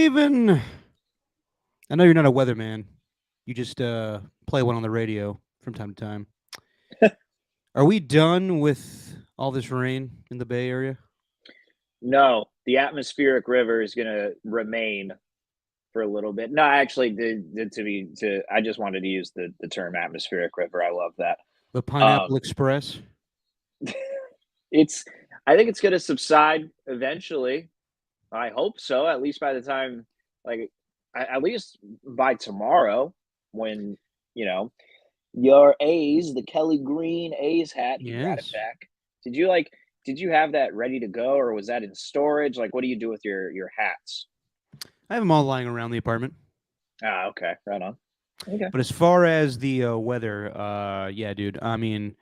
Steven, I know you're not a weatherman. You just play one on the radio from time to time. Are we done with all this rain in the Bay Area? No, the atmospheric river is going to remain for a little bit. No, actually, I just wanted to use the term atmospheric river. I love that. The Um, Pineapple Express? it's, I think it's going to subside eventually. I hope so. At least by the time, like, at least by tomorrow, when you know your A's, the Kelly Green A's hat, he brought it Yes. back. Did you like? Did you have that ready to go, or was that in storage? Like, what do you do with your hats? I have them all lying around the apartment. Ah, okay, right on. Okay. But as far as the weather, yeah, dude. I mean,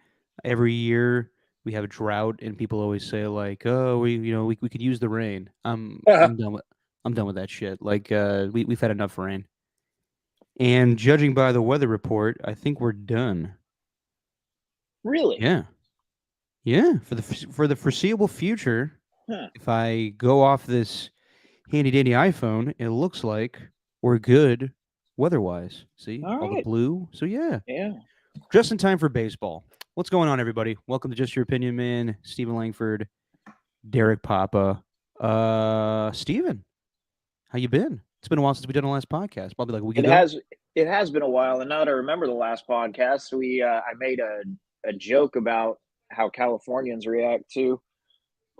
every year we have a drought, and people always say like, "Oh, we could use the rain." I'm done with that shit. Like, we've had enough rain. And judging by the weather report, I think we're done. Really? Yeah, yeah. For the foreseeable future, Huh. if I go off this handy dandy iPhone, it looks like we're good weather-wise. See All all the right. blue. So yeah, Yeah. just in time for baseball. What's going on, everybody? Welcome to Just Your Opinion, man. Stephen Langford, Derek Papa. Steven, how you been? It's been a while since we done the last podcast. Probably like a week It ago. has it has been a while, and now that I remember the last podcast, I made a joke about how Californians react to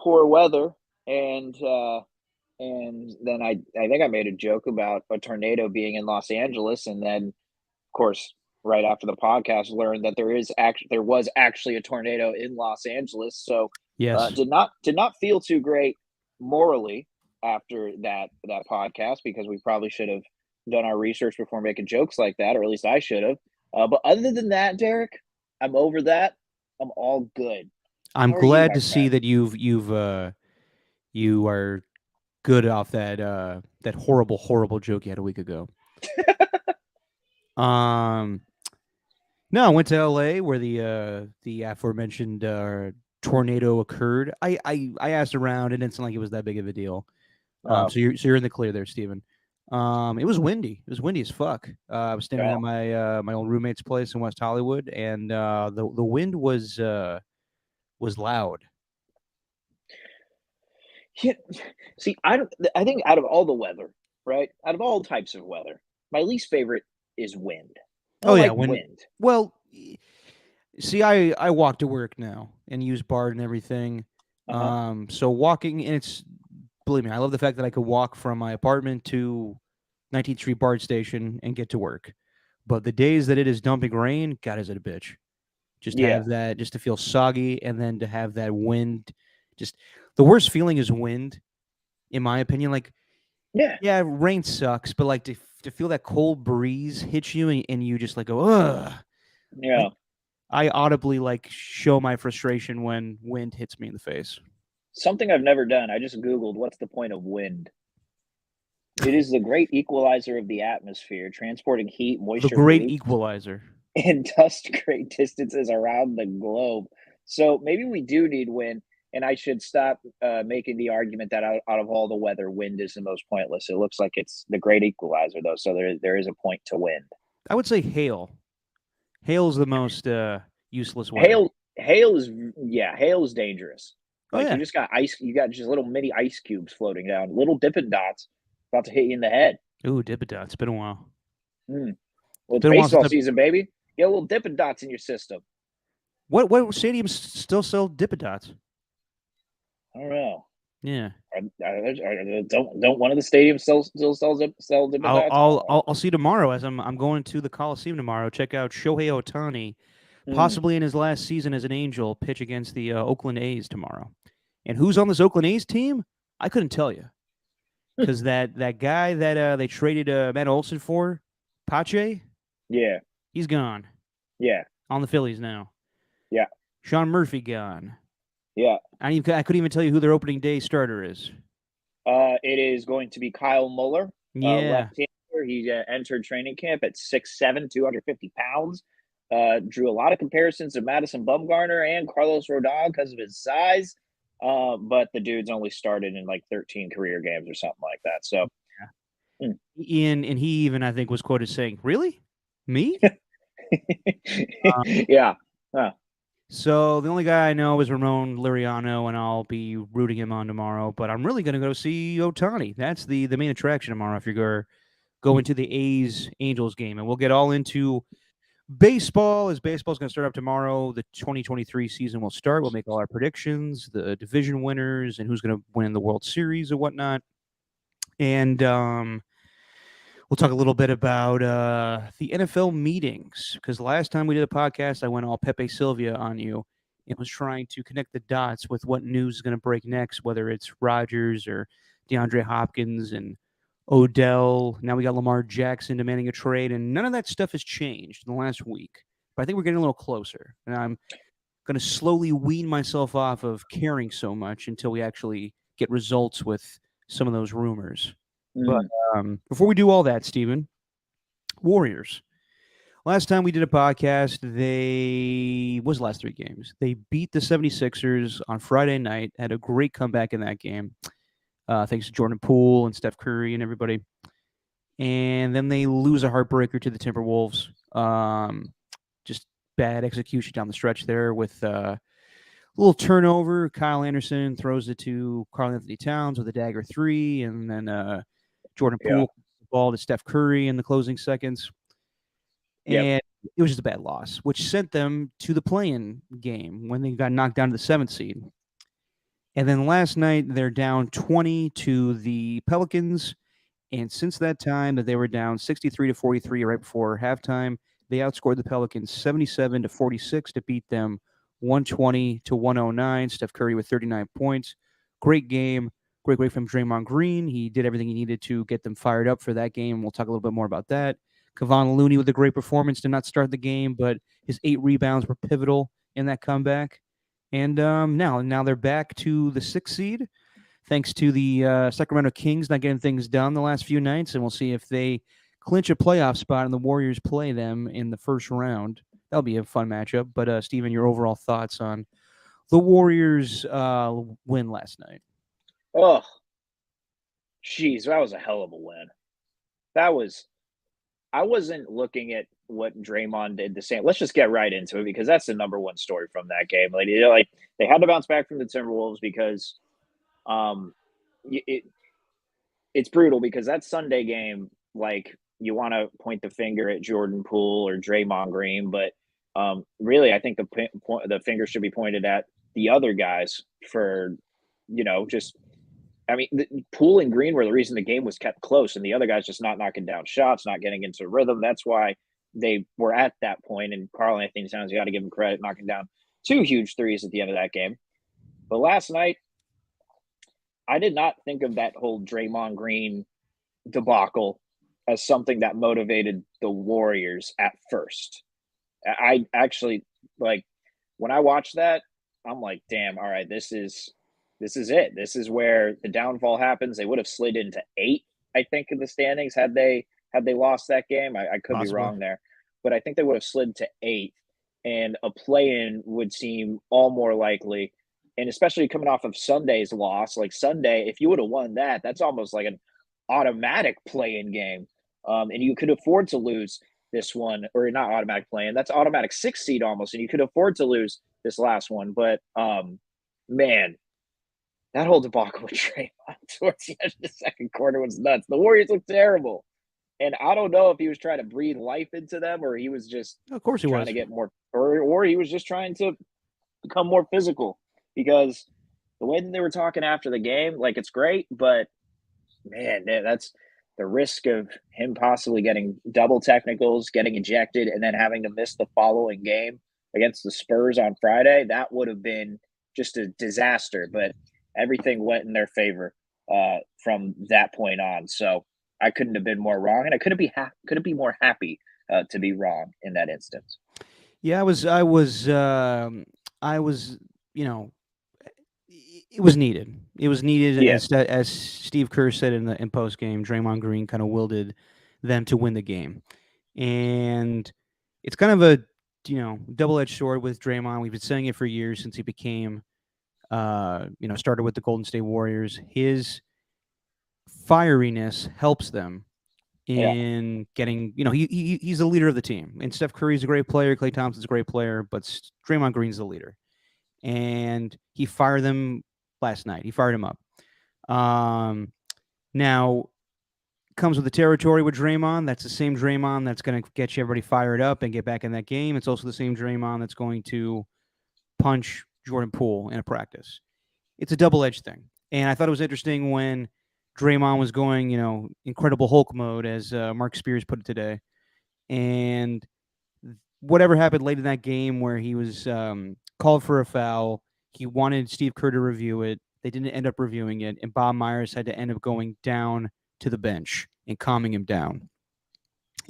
poor weather, and then I think I made a joke about a tornado being in Los Angeles, and then of course right after the podcast learned that there was actually a tornado in Los Angeles. So Yes. did not feel too great morally after that podcast, because we probably should have done our research before making jokes like that, or at least I should have. But other than that, Derek, I'm over that. I'm all good. I'm How are you, glad my to see friend? that you are good off that horrible joke you had a week ago. Um, no, I went to L.A. where the aforementioned tornado occurred. I asked around, and it's not like it was that big of a deal. Oh, So you're in the clear there, Steven. It was windy. It was windy as fuck. I was staying at well, my old roommate's place in West Hollywood, and the wind was loud. yeah. See, I think out of all the weather, right? Out of all types of weather, my least favorite is wind. I Oh don't yeah, like when wind. well, see, I walk to work now and use BART and everything. Uh-huh. So walking, and it's believe me, I love the fact that I could walk from my apartment to 19th Street BART station and get to work. But the days that it is dumping rain, God, is it a bitch? Just to Yeah. have that, just to feel soggy, and then to have that wind. Just the worst feeling is wind, in my opinion. Like, Yeah. yeah, rain sucks, but like to feel that cold breeze hit you, and you just like go, ugh. Yeah. Like I audibly like show my frustration when wind hits me in the face. Something I've never done. I just Googled what's the point of wind. It is the great equalizer of the atmosphere, transporting heat, The moisture, great pollution, equalizer. and dust great distances around the globe. So maybe we do need wind, and I should stop making the argument that out of all the weather, wind is the most pointless. It looks like it's the great equalizer, though. So there is a point to wind. I would say hail. Hail is the most useless weather. Hail is yeah, hail is dangerous. Oh Like yeah. you got just little mini ice cubes floating down, little Dippin' Dots about to hit you in the head. Ooh, Dipidot. It's been a while. Mm. Well, It's it's been a while since baseball I. season, baby. Get a little Dippin' Dots in your system. What stadiums still sell Dipidots? I don't know. Yeah. Don't one of the stadiums sell Dippin' Dots? I don't know. I'll see tomorrow as I'm going to the Coliseum tomorrow. Check out Shohei Otani, Mm. possibly in his last season as an Angel, pitch against the Oakland A's tomorrow. And who's on this Oakland A's team? I couldn't tell you because that guy that they traded Matt Olson for, Pache, Yeah, he's gone yeah, on the Phillies now. yeah, Sean Murphy gone. yeah. I couldn't even tell you who their opening day starter is. It is going to be Kyle Muller, Yeah. left-hander. He entered training camp at 6'7", 250 pounds. Drew a lot of comparisons to Madison Bumgarner and Carlos Rodon because of his size. But the dude's only started in like 13 career games or something like that. So Mm. Ian, and he even, I think, was quoted saying, "Really? Me?" Uh, Yeah. Huh. so the only guy I know is Ramon Liriano, and I'll be rooting him on tomorrow. But I'm really going to go see Otani. That's the main attraction tomorrow if you're going to the A's Angels game, and we'll get all into baseball as baseball's going to start up tomorrow. The 2023 season will start. We'll make all our predictions, the division winners, and who's going to win the World Series and whatnot. And we'll talk a little bit about the NFL meetings because last time we did a podcast, I went all Pepe Sylvia on you. It was trying to connect the dots with what news is going to break next, whether it's Rodgers or DeAndre Hopkins and Odell. Now we got Lamar Jackson demanding a trade, and none of that stuff has changed in the last week. But I think we're getting a little closer, and I'm going to slowly wean myself off of caring so much until we actually get results with some of those rumors. But Mm. before we do all that, Steven, Warriors. Last time we did a podcast, they was the last three games. They beat the 76ers on Friday night, had a great comeback in that game. Thanks to Jordan Poole and Steph Curry and everybody. And then they lose a heartbreaker to the Timberwolves. Just bad execution down the stretch there with a little turnover. Kyle Anderson throws it to Karl Anthony Towns with a dagger three, and then Jordan Yeah. Poole the ball to Steph Curry in the closing seconds. Yep. And it was just a bad loss, which sent them to the play-in game when they got knocked down to the seventh seed. And then last night, they're down 20 to the Pelicans. And since that time that they were down 63 to 43 right before halftime, they outscored the Pelicans 77 to 46 to beat them 120 to 109. Steph Curry with 39 points. Great game. Great from Draymond Green. He did everything he needed to get them fired up for that game. We'll talk a little bit more about that. Kevon Looney with a great performance did not start the game, but his 8 rebounds were pivotal in that comeback. And now they're back to the 6th seed thanks to the Sacramento Kings not getting things done the last few nights, and we'll see if they clinch a playoff spot and the Warriors play them in the first round. That'll be a fun matchup. But Steven, your overall thoughts on the Warriors' win last night? Oh, jeez, that was a hell of a win. That was. I wasn't looking at what Draymond did the same. Let's just get right into it because that's the number one story from that game. Like they had to bounce back from the Timberwolves because um, it, it's brutal because that Sunday game, like you want to point the finger at Jordan Poole or Draymond Green, but really, I think the finger should be pointed at the other guys for, just I mean, Poole and Green were the reason the game was kept close, and the other guys just not knocking down shots, not getting into rhythm. That's why they were at that point. And Karl Anthony Towns, you got to give him credit, knocking down two huge threes at the end of that game. But last night, I did not think of that whole Draymond Green debacle as something that motivated the Warriors at first. I actually like when I watched that, I'm like, damn, all right, this is it. This is where the downfall happens. They would have slid into 8, I think, in the standings had they lost that game. I could be Possibly. wrong there, but I think they would have slid to 8, and a play-in would seem all more likely. And especially coming off of Sunday's loss, like Sunday, if you would have won that, that's almost like an automatic play-in game, and you could afford to lose this one, or not automatic play-in. That's automatic 6 seed almost, and you could afford to lose this last one. But man, that whole debacle with Draymond towards the end of the second quarter was nuts. The Warriors looked terrible. And I don't know if he was trying to breathe life into them or he was just Of course he trying to was. get more or he was just trying to become more physical because the way that they were talking after the game, like it's great, but man, that's the risk of him possibly getting double technicals, getting ejected, and then having to miss the following game against the Spurs on Friday. That would have been just a disaster. But everything went in their favor from that point on. So I couldn't have been more wrong, and I couldn't be more happy to be wrong in that instance. Yeah, I was, you know, it was needed. It was needed, Yeah. as Steve Kerr said in post game. Draymond Green kind of wielded them to win the game, and it's kind of a double edged sword with Draymond. We've been saying it for years since he became started with the Golden State Warriors. His fieriness helps them Yeah. in getting, he's the leader of the team. And Steph Curry's a great player, Klay Thompson's a great player, but Draymond Green's the leader. And he fired them last night. He fired him up. Now comes with the territory with Draymond. That's the same Draymond that's going to get you everybody fired up and get back in that game. It's also the same Draymond that's going to punch Jordan Poole in a practice. It's a double-edged thing. And I thought it was interesting when Draymond was going, Incredible Hulk mode, as Mark Spears put it today. And whatever happened late in that game where he was called for a foul, he wanted Steve Kerr to review it. They didn't end up reviewing it, and Bob Myers had to end up going down to the bench and calming him down.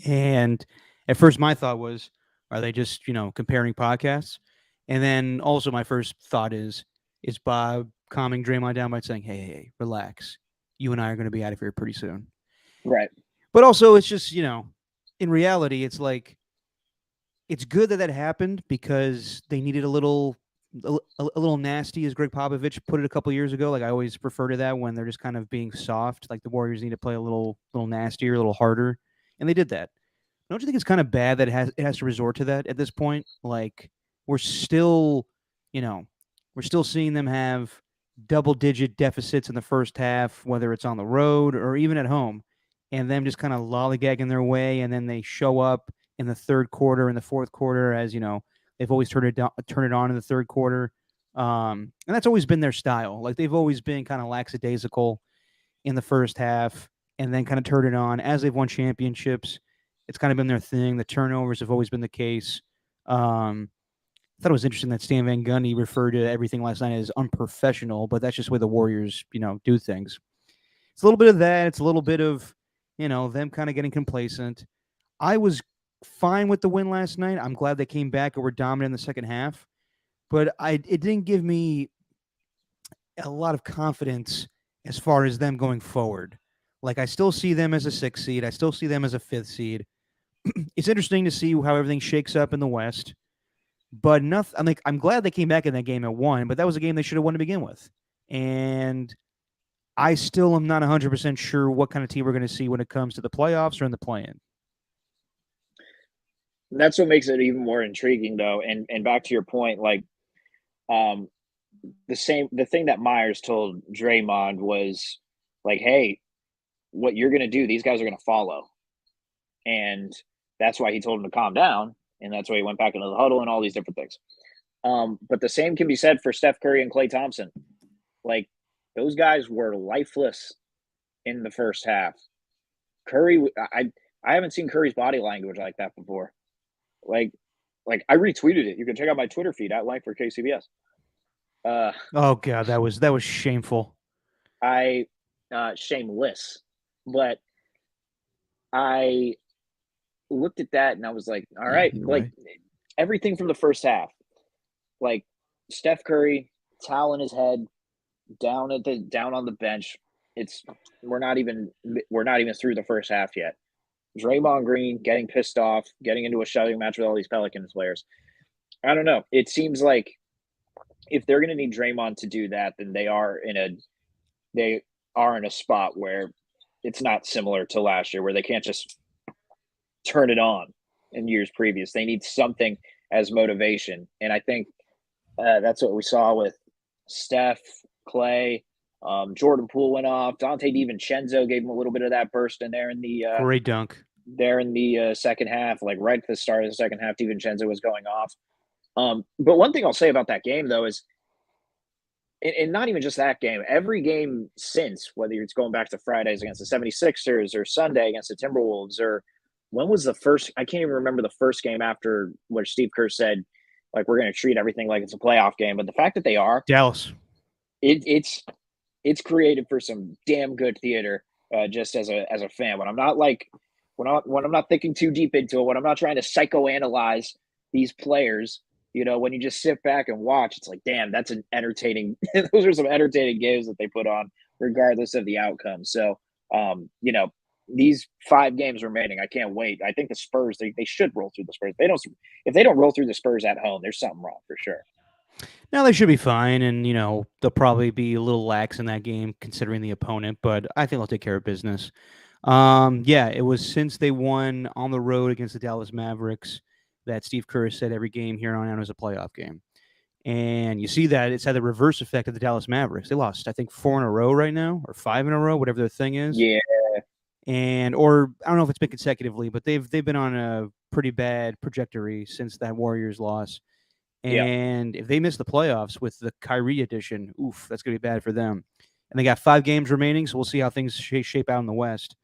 And at first, my thought was, are they just, comparing podcasts? And then also my first thought is Bob calming Draymond down by saying, hey, relax. You and I are going to be out of here pretty soon. Right. But also, it's just, in reality, it's like, it's good that happened because they needed a little nasty, as Greg Popovich put it a couple years ago. Like, I always refer to that when they're just kind of being soft. Like, the Warriors need to play a little nastier, a little harder, and they did that. Don't you think it's kind of bad that it has to resort to that at this point? Like, we're still, we're still seeing them have double-digit deficits in the first half, whether it's on the road or even at home, and them just kind of lollygagging their way, and then they show up in the third quarter and the fourth quarter, as they've always turn it on in the third quarter, and that's always been their style. Like, they've always been kind of lackadaisical in the first half, and then kind of turn it on as they've won championships. It's kind of been their thing. The turnovers have always been the case. I thought it was interesting that Stan Van Gundy referred to everything last night as unprofessional, but that's just the way the Warriors, do things. It's a little bit of that. It's a little bit of, them kind of getting complacent. I was fine with the win last night. I'm glad they came back and were dominant in the second half, but it didn't give me a lot of confidence as far as them going forward. Like, I still see them as a 6th seed. I still see them as a 5th seed. It's interesting to see how everything shakes up in the West. But nothing. I'm glad they came back in that game and won, but that was a game they should have won to begin with. And I still am not 100% sure what kind of team we're going to see when it comes to the playoffs or in the play-in. That's what makes it even more intriguing, though. And back to your point, like, the thing that Myers told Draymond was like, "Hey, what you're going to do, these guys are going to follow," and that's why he told him to calm down, and that's why he went back into the huddle and all these different things. But the same can be said for Steph Curry and Klay Thompson. Like, those guys were lifeless in the first half. Curry, I haven't seen Curry's body language like that before. Like I retweeted it. You can check out my Twitter feed at Life for KCBS. Oh god, that was shameful. Shameless, but I looked at that and I was like, all right, like right. everything from the first half, like Steph Curry, towel in his head, down on the bench. We're not even through the first half yet. Draymond Green getting pissed off, getting into a shoving match with all these Pelicans players. I don't know. It seems like if they're going to need Draymond to do that, then they are in a spot where it's not similar to last year, where they can't just turn it on in years previous. They need something as motivation, and I think that's what we saw with Steph, Klay, Jordan Poole went off. Dante DiVincenzo gave him a little bit of that burst in there in the Great dunk. second half, like right at the start of the second half. DiVincenzo was going off. But one thing I'll say about that game, though, is, and not even just that game, every game since, whether it's going back to Fridays against the 76ers or Sunday against the Timberwolves, or when was the first, I can't even remember the first game after where Steve Kerr said, like, we're going to treat everything like it's a playoff game. But the fact that they are, Dallas. it's created for some damn good theater, just as a fan. When I'm not like, when I'm not thinking too deep into it, when I'm not trying to psychoanalyze these players, when you just sit back and watch, it's like, damn, that's an entertaining. Those are some entertaining games that they put on, regardless of the outcome. So, these 5 games remaining, I can't wait. I think the Spurs, they should roll through the Spurs. If they don't roll through the Spurs at home, there's something wrong for sure. Now they should be fine, and they'll probably be a little lax in that game considering the opponent, but I think they'll take care of business. Yeah, it was since they won on the road against the Dallas Mavericks that Steve Kerr said every game here on out is a playoff game. And you see that it's had the reverse effect of the Dallas Mavericks. They lost, I think, 4 in a row right now, or 5 in a row, whatever their thing is. Yeah, And or I don't know if it's been consecutively, but they've been on a pretty bad trajectory since that Warriors loss. yeah. And if they miss the playoffs with the Kyrie edition, oof, that's gonna be bad for them. And they got 5 games remaining, so we'll see how things shape out in the West.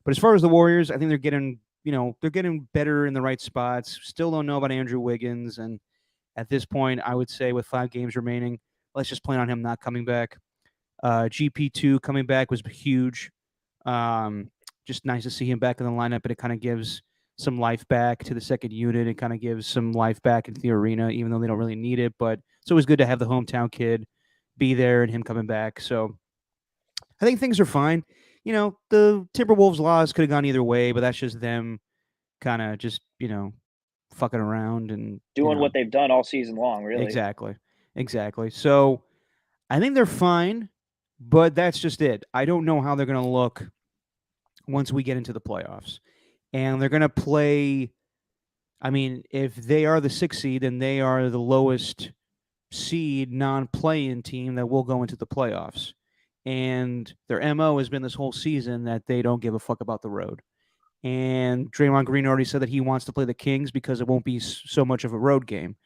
But as far as the Warriors, I think they're getting, they're getting better in the right spots. Still don't know about Andrew Wiggins, and at this point, I would say with 5 games remaining, let's just plan on him not coming back. GP2 coming back was huge. Um, just nice to see him back in the lineup, and it kind of gives some life back to the second unit. It kind of gives some life back into the arena, even though they don't really need it. But it's always good to have the hometown kid be there and him coming back. So I think things are fine. The Timberwolves loss could have gone either way, but that's just them kind of just, fucking around and, Doing what they've done all season long, really. exactly. Exactly. So I think they're fine, but that's just it. I don't know how they're going to look once we get into the playoffs. And they're going to play. I mean, if they are the 6th seed, then they are the lowest seed non play in team that will go into the playoffs. And their MO has been this whole season that they don't give a fuck about the road. And Draymond Green already said that he wants to play the Kings because it won't be so much of a road game.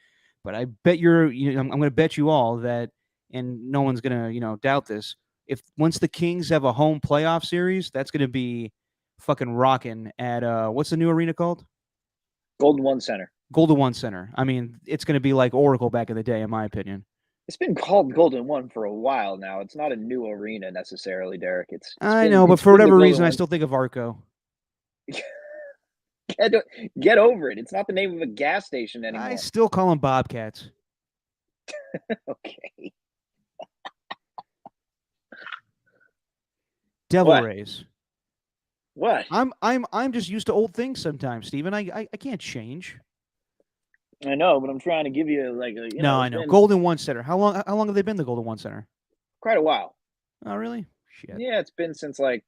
But I bet I'm going to bet you all that, and no one's going to, doubt this. If once the Kings have a home playoff series, that's going to be fucking rocking at what's the new arena called? Golden One Center. Golden One Center. I mean, it's going to be like Oracle back in the day, in my opinion. It's been called Golden One for a while now. It's not a new arena necessarily, Derek. It's I been know, but it's for been the whatever reason, Golden I One. still think of Arco. Get, get over it. It's not the name of a gas station I anymore. still call them Bobcats. Okay. Devil What? Rays. What? I'm just used to old things sometimes, Steven. I can't change. I know, but I'm trying to give you like a, No, I it's know. been Golden One Center. How long have they been the Golden One Center? quite a while. Oh, really? Shit. Yeah, it's been since like,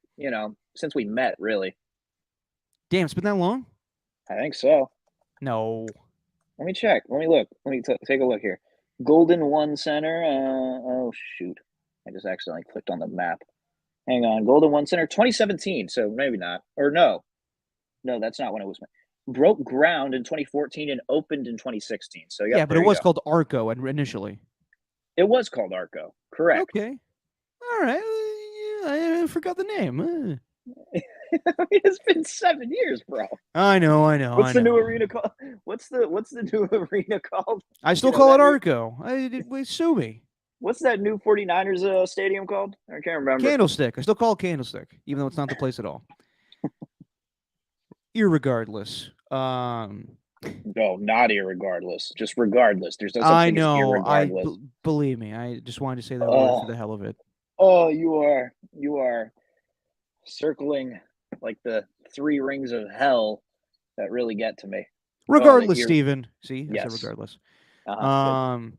since we met, really. Damn, it's been that long? I think so. No. Let me check. Let me look. Let me take a look here. Golden One Center. Oh shoot! I just accidentally clicked on the map. Hang on. Golden One Center, 2017. So maybe not. Or no, no, that's not when it was. Broke ground in 2014 and opened in 2016. So yep, Yeah, but it there you was go. called Arco initially. It was called Arco. Correct. Okay. All right. I forgot the name. It's been 7 years, bro. I know, I know, I What's the new know. arena called? What's the new arena called? I You still know call it that new. Arco. Sue me. What's that new 49ers stadium called? I can't remember. Candlestick. I still call it Candlestick, even though it's not the place at all. Irregardless. No, not irregardless. Just regardless. There's no such I thing as know. irregardless. Believe me. I just wanted to say that word for Oh, the hell of it. oh, you are circling like the three rings of hell that really get to me. Oh, the Regardless, ear. Steven. See, I said Yes. regardless. Good. Um,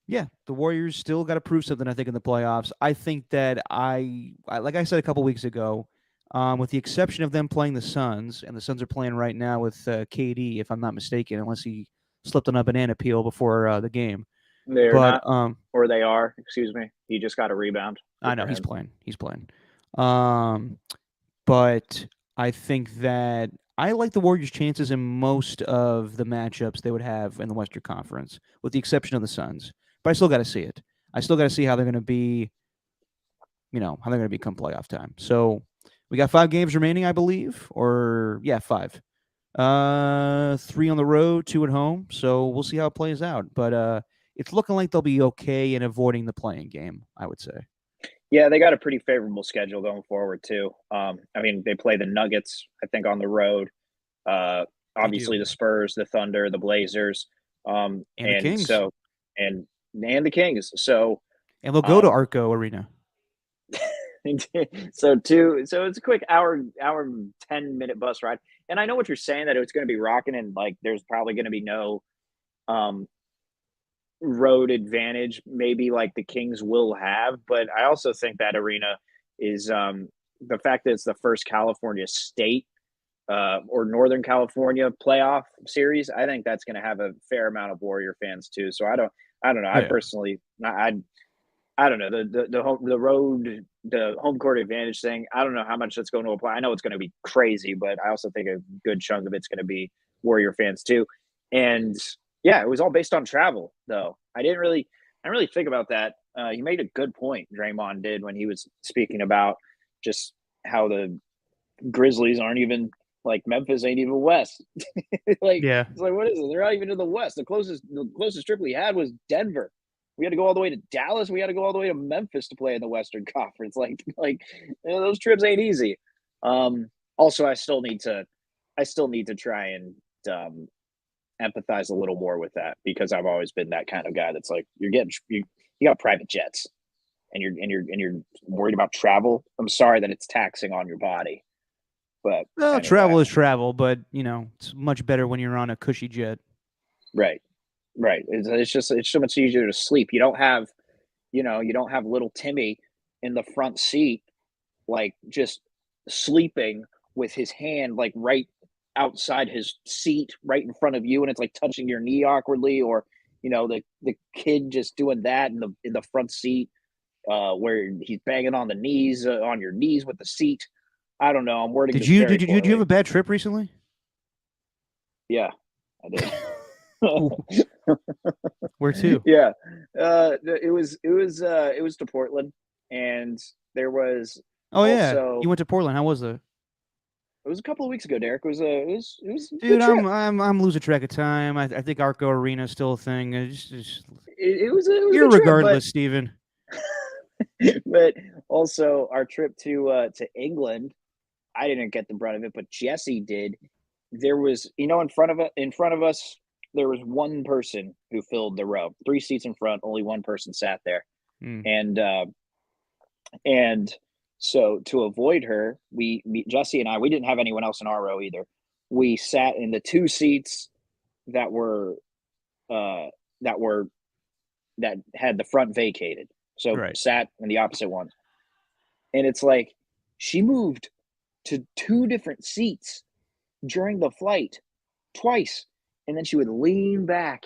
yeah, the Warriors still got to prove something. I think in the playoffs. I think that like I said a couple weeks ago, with the exception of them playing the Suns, and the Suns are playing right now with KD, if I'm not mistaken, unless he slipped on a banana peel before the game. They're But not, or they are. Excuse me. He just got a rebound. I Good know for he's him. playing. He's playing. Um, but I think that I like the Warriors' chances in most of the matchups they would have in the Western Conference, with the exception of the Suns. But I still got to see it. I still got to see how they're going to be, how they're going to be come playoff time. So we got 5 games remaining, I believe, or yeah, 5. 3 on the road, 2 at home. So we'll see how it plays out. But it's looking like they'll be okay in avoiding the playing game, I would say. Yeah, they got a pretty favorable schedule going forward too. I mean, they play the Nuggets, I think, on the road. Uh, They Obviously do. the Spurs, the Thunder, the Blazers, And the and Kings. so and the Kings. So And they'll go to um, Arco Arena. so it's a quick hour 10-minute bus ride. And I know what you're saying, that it's going to be rocking, and like there's probably going to be no um road advantage maybe like the Kings will have, but I also think that arena is the fact that it's the first California state or Northern California playoff series, I think that's going to have a fair amount of Warrior fans too. So I don't know. Oh I yeah, personally, I don't know the home court advantage thing. I don't know how much that's going to apply. I know it's going to be crazy, but I also think a good chunk of it's going to be Warrior fans too. And yeah, it was all based on travel though. I didn't really think about that. You made a good point, Draymond did when he was speaking about just how the Grizzlies aren't even like Memphis ain't even West. Like yeah. it's like what is it? They're not even in the West. The closest trip we had was Denver. We had to go all the way to Dallas. We had to go all the way to Memphis to play in the Western Conference. Like those trips ain't easy. Also, I still need to try and um, empathize a little more with that because I've always been that kind of guy that's like you got private jets and you're worried about travel. I'm sorry that it's taxing on your body, but Well, anyway, travel is travel, but it's much better when you're on a cushy jet. right, right. It's so much easier to sleep. You don't have little Timmy in the front seat like just sleeping with his hand like right outside his seat right in front of you and it's like touching your knee awkwardly or the kid just doing that in the front seat where he's banging on the knees on your knees with the seat. I don't know, I'm wording Did this you very did you did you have poorly. a bad trip recently? Yeah, I did. Ooh, where to? Yeah, it was to Portland, and there was Oh yeah, you also went to Portland. How was that? it was a couple of weeks ago, Derek. It was a good Dude, I'm trip. I'm I'm losing track of time. I think Arco Arena is still a thing. It was a good trip, Irregardless, Steven. but also our trip to England, I didn't get the brunt of it, but Jesse did. There was in front of us there was one person who filled the row, three seats in front, only one person sat there, Mm, and so to avoid her, Jesse and I, we didn't have anyone else in our row either. We sat in the two seats that were uh that were that had the front vacated, so right. sat in the opposite ones. And it's like she moved to two different seats during the flight twice, and then she would lean back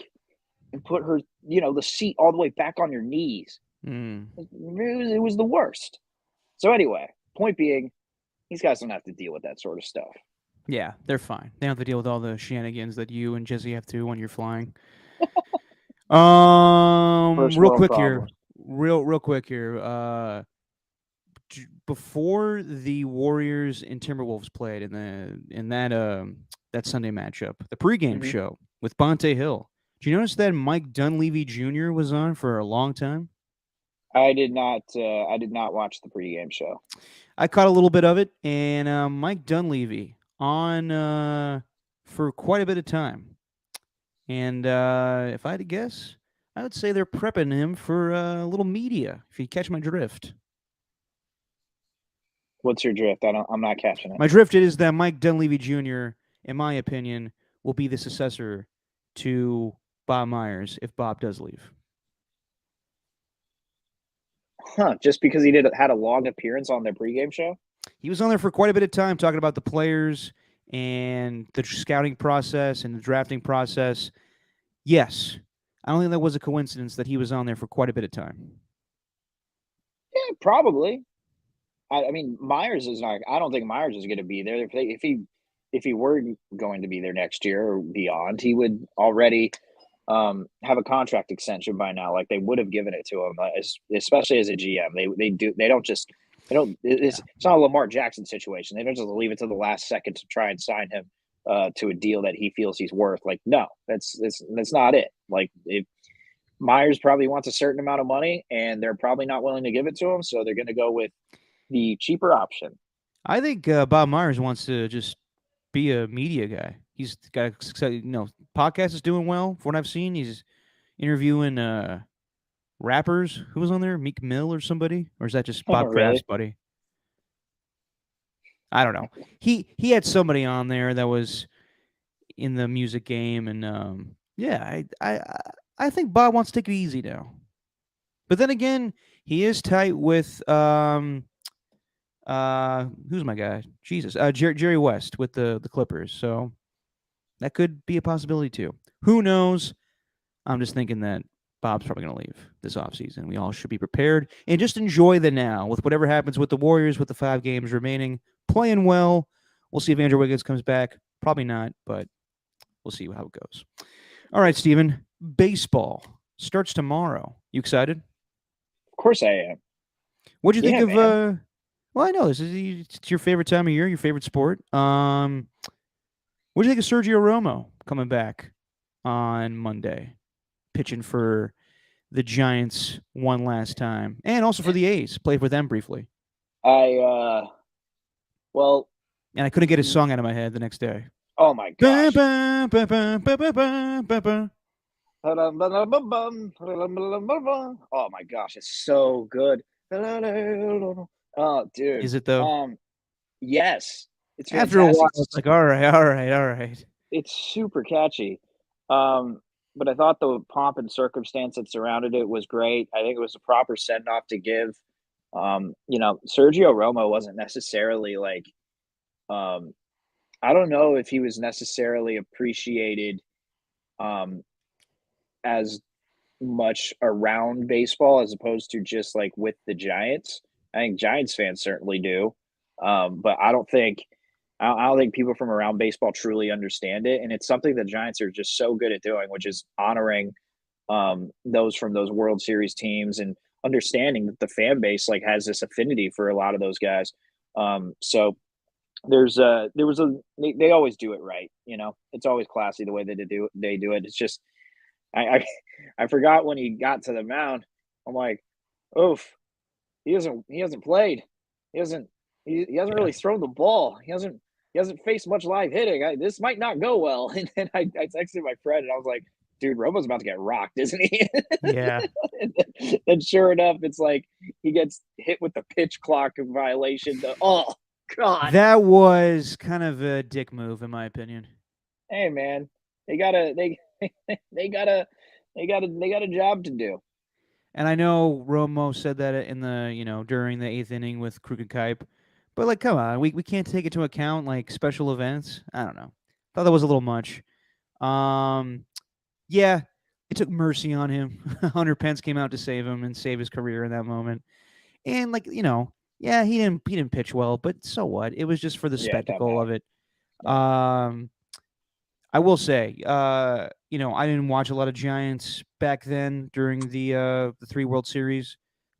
and put her, the seat all the way back on your knees. Mm. It was the worst. So anyway, point being, these guys don't have to deal with that sort of stuff. Yeah, they're fine. They don't have to deal with all the shenanigans that you and Jesse have to when you're flying. First Real world quick here. problems. Real quick here. Before the Warriors and Timberwolves played in that Sunday matchup, the pregame Hmm. show with Bonte Hill. Did you notice that Mike Dunleavy Jr. was on for a long time? I did not. I did not watch the pregame show. I caught a little bit of it, and Mike Dunleavy on for quite a bit of time. And if I had to guess, I would say they're prepping him for a little media. If you catch my drift, What's your drift? I'm not catching it. my drift is that Mike Dunleavy Jr., in my opinion, will be the successor to Bob Myers if Bob does leave. Huh? Just because he had a long appearance on their pregame show? He was on there for quite a bit of time talking about the players and the scouting process and the drafting process. Yes, I don't think that was a coincidence that he was on there for quite a bit of time. Yeah, probably. I mean, Myers is not. I don't think Myers is going to be there. If he were going to be there next year or beyond, he would already have a contract extension by now. Like they would have given it to him, especially as a GM. They don't just they don't. Yeah. It's not a Lamar Jackson situation. They don't just leave it to the last second to try and sign him to a deal that he feels he's worth. Like no, that's not it. Like if Myers probably wants a certain amount of money, and they're probably not willing to give it to him, so they're going to go with the cheaper option. I think Bob Myers wants to just be a media guy. He's got a success, podcast is doing well. From what I've seen, he's interviewing rappers. Who was on there? Meek Mill or somebody? Or is that just Oh, Bob Kraft's really? buddy? I don't know. He had somebody on there that was in the music game, and yeah, I think Bob wants to take it easy now. But then again, he is tight with Who's my guy? Jesus, Jerry West with the Clippers. So that could be a possibility too. Who knows? I'm just thinking that Bob's probably going to leave this offseason. We all should be prepared and just enjoy the now with whatever happens with the Warriors with the 5 games remaining, playing well. We'll see if Andrew Wiggins comes back. Probably not, but we'll see how it goes. All right, Steven. Baseball starts tomorrow. You excited? Of course I am. What'd you think Yeah, of man. well, I know this is it's your favorite time of year, your favorite sport. What'd you think of Sergio Romo coming back on Monday, pitching for the Giants one last time, and also for the A's. Played with them briefly, I well, and I couldn't get his song out of my head the next day. oh my Ba, gosh. ba, ba, ba, ba, ba, ba, ba, ba. Oh my gosh, it's so good. Oh, dude. Is it though? Yes, it's After a while, fantastic. it's like, all right, all right, all right. It's super catchy. Um, but I thought the pomp and circumstance that surrounded it was great. I think it was a proper send off to give. Sergio Romo wasn't necessarily like, um, I don't know if he was necessarily appreciated um, as much around baseball as opposed to just like with the Giants. I think Giants fans certainly do, but I don't think people from around baseball truly understand it, and it's something the Giants are just so good at doing, which is honoring those from those World Series teams and understanding that the fan base like has this affinity for a lot of those guys. So there was a they always do it right. You know, it's always classy the way they do it. It's just I I forgot when he got to the mound. I'm like, oof, he hasn't played. He hasn't he hasn't Yeah, really thrown the ball. He hasn't faced much live hitting. This might not go well. And then I texted my friend and I was like, dude, Romo's about to get rocked, isn't he? yeah. And sure enough, it's like he gets hit with the pitch clock violation. Oh God. That was kind of a dick move, in my opinion. Hey man, they gotta they gotta they got a job to do. And I know Romo said that in the during the eighth inning with Crooked Kipe, but like, come on, we can't take into account like special events. I don't know. Thought that was a little much. Um, yeah, it took mercy on him. Hunter Pence came out to save him and save his career in that moment. And like yeah, he didn't pitch well, but so what? It was just for the Yeah, it don't spectacle matter. of it. No. Um, I will say, I didn't watch a lot of Giants back then during the 3 World Series.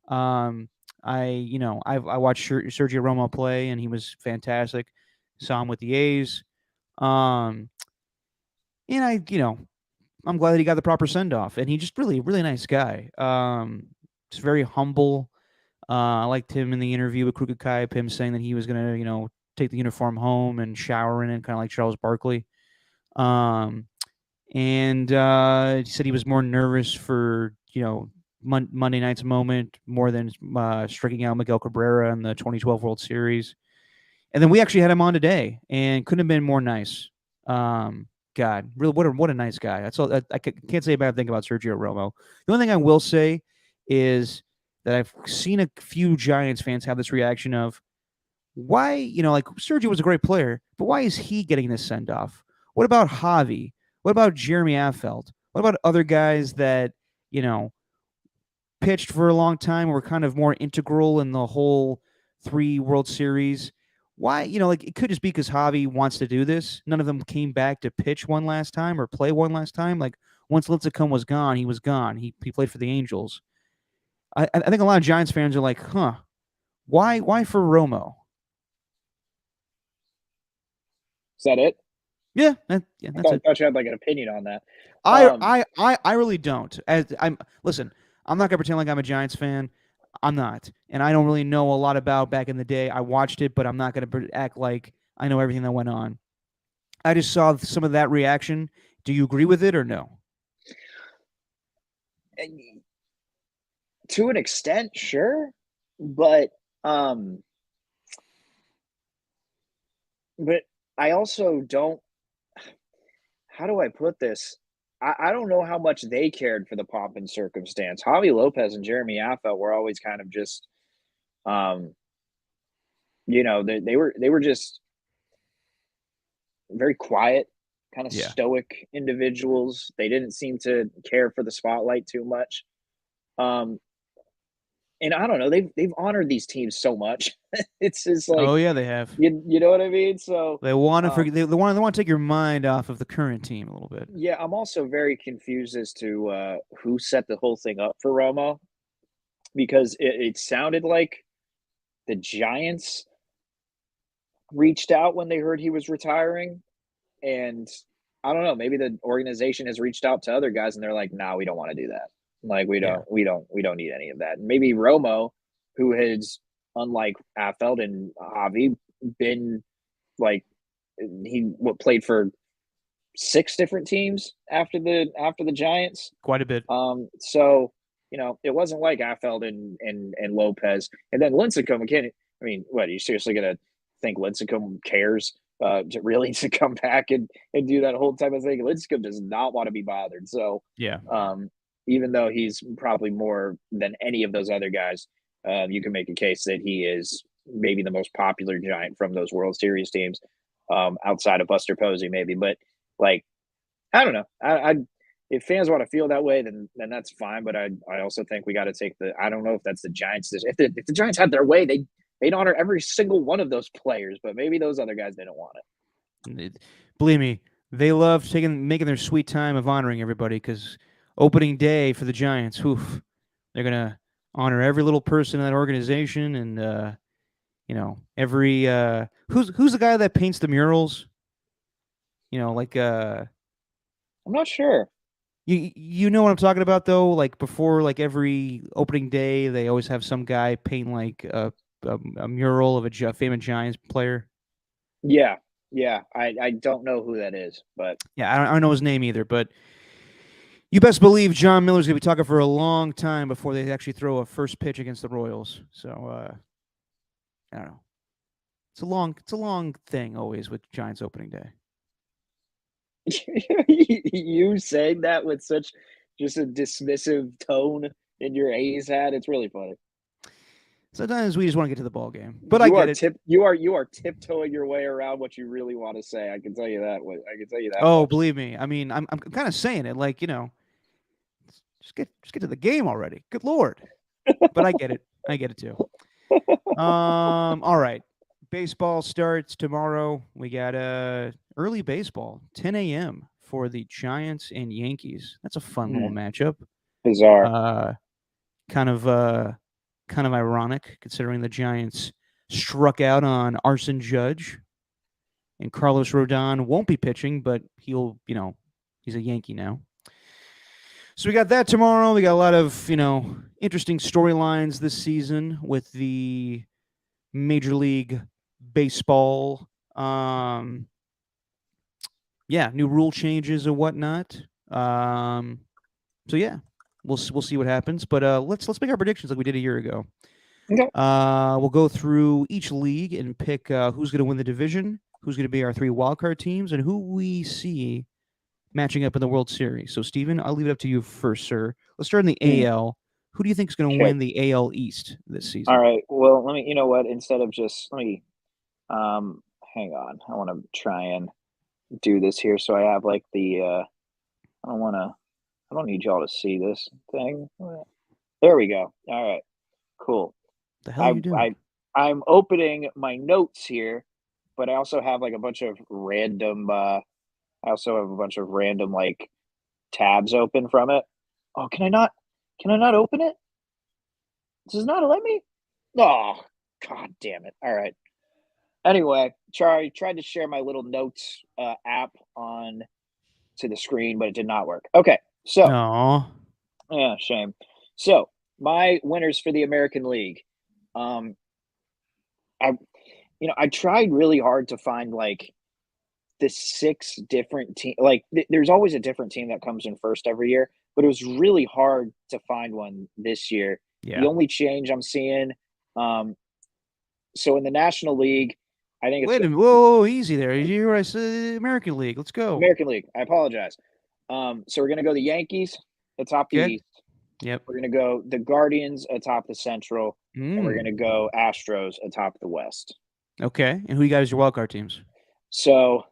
Um, I watched Sergio Romo play, and he was fantastic. Saw him with the A's. Um, and I'm glad that he got the proper send off, and he just really nice guy. Just very humble. I liked him in the interview with Crooked Kipe, him saying that he was gonna take the uniform home and shower in it, kind of like Charles Barkley. Um, and he said he was more nervous for Monday night's moment more than striking out Miguel Cabrera in the 2012 World Series. And then we actually had him on today, and couldn't have been more nice. God, really, what a nice guy. That's all. I can't say a bad thing about Sergio Romo. The only thing I will say is that I've seen a few Giants fans have this reaction of why, like Sergio was a great player, but why is he getting this send off? What about Javi? What about Jeremy Affeld? What about other guys that, you know, pitched for a long time, were kind of more integral in the whole 3 World Series? Why, like it could just be because Javi wants to do this. None of them came back to pitch one last time or play one last time. Like once Lincecum was gone, he was gone. He played for the Angels. I think a lot of Giants fans are like, huh, why for Romo? Is that it? Yeah, that's it. Thought you had like an opinion on that. I Um, I I really don't. As I'm listen, I'm not gonna pretend like I'm a Giants fan. I'm not, and I don't really know a lot about back in the day. I watched it, but I'm not gonna act like I know everything that went on. I just saw some of that reaction. Do you agree with it or no? to an extent, sure, but um, but I also don't. How do I put this? I don't know how much they cared for the pomp and circumstance. Javi Lopez and Jeremy Affa were always kind of just um they were just very quiet, kind of Yeah. stoic individuals. They didn't seem to care for the spotlight too much. Um, and I don't know, they've honored these teams so much. It's just like Oh yeah, they have. you know what I mean? So They want to um, forget. They want to take your mind off of the current team a little bit. yeah, I'm also very confused as to who set the whole thing up for Romo because it sounded like the Giants reached out when they heard he was retiring, and I don't know, maybe the organization has reached out to other guys and they're like, "Nah, we don't want to do that. Like, Yeah. we don't need any of that." And maybe Romo, who has, unlike Affeld and Javi, been like he what played for six different teams after the Giants. Quite a bit. So it wasn't like Affeld and Lopez, and then Lincecum again. I mean, what are you seriously gonna think Lincecum cares to really to come back and do that whole type of thing? Lincecum does not want to be bothered. So, Yeah. um, even though he's probably more than any of those other guys, you can make a case that he is maybe the most popular Giant from those World Series teams, outside of Buster Posey, maybe. But like, I don't know. I if fans want to feel that way, then that's fine. But I also think we got to take the. I don't know if that's the Giants. If the Giants had their way, they'd honor every single one of those players. But maybe those other guys didn't want it. Believe me, they love making their sweet time of honoring everybody because opening day for the Giants, whew, they're gonna honor every little person in that organization, and every who's the guy that paints the murals? Like I'm not sure. you know what I'm talking about though. Like before, like every opening day, they always have some guy paint like a mural of a famous Giants player. Yeah, yeah. I don't know who that is, but Yeah, I don't know his name either, but you best believe John Miller's gonna be talking for a long time before they actually throw a first pitch against the Royals. So I don't know. It's a long thing always with Giants opening day. you saying that with such just a dismissive tone in your A's hat, it's really funny. Sometimes we just want to get to the ball game, but I get it. You are tiptoeing your way around what you really want to say. I can tell you that. I can tell you that Oh, much. believe me. I mean, I'm kind of saying it like just get to the game already. Good lord. But I get it. I get it too. All right. Baseball starts tomorrow. We got early baseball, 10 a.m. for the Giants and Yankees. That's a fun little Hmm, matchup. bizarre. Uh, kind of uh, kind of ironic considering the Giants struck out on Arson Judge and Carlos Rodon won't be pitching, but he's a Yankee now. So we got that tomorrow. We got a lot of interesting storylines this season with the Major League Baseball. Yeah, new rule changes and whatnot. So yeah, we'll see what happens. But let's make our predictions like we did a year ago. Okay. We'll go through each league and pick who's going to win the division, who's going to be our three wildcard teams, and who we see matching up in the World Series. So, Steven, I'll leave it up to you first, sir. Let's start in the Hmm, AL. Who do you think is going to okay. win the AL East this All season? right. Well, let me. You know what? Instead of just let me. Um, hang on. I want to try and do this here, so I have like the. I don't want to. I don't need y'all to see this thing. There we go. All right. Cool. The hell are I you doing? I I'm opening my notes here, but I also have like a bunch of random. I also have a bunch of random like tabs open from it. Oh, can I not? Can I not open it? Does it not let me? Oh, god damn it! All right. Anyway, tried to share my little notes app on to the screen, but it did not work. Okay, so No. yeah, shame. So my winners for the American League. Um, I I tried really hard to find like the six different team. Like there's always a different team that comes in first every year, but it was really hard to find one this year. The Yeah. only change I'm seeing, um, so in the National League, I think it's Wait a minute. Whoa, easy there. You hear what I said? American League. Let's go. American League. I apologize. So we're gonna go the Yankees atop the Good. East. Yep. We're gonna go the Guardians atop the Central, and we're Mm. gonna go Astros atop the West. Okay. And who you got as your wild card teams? So,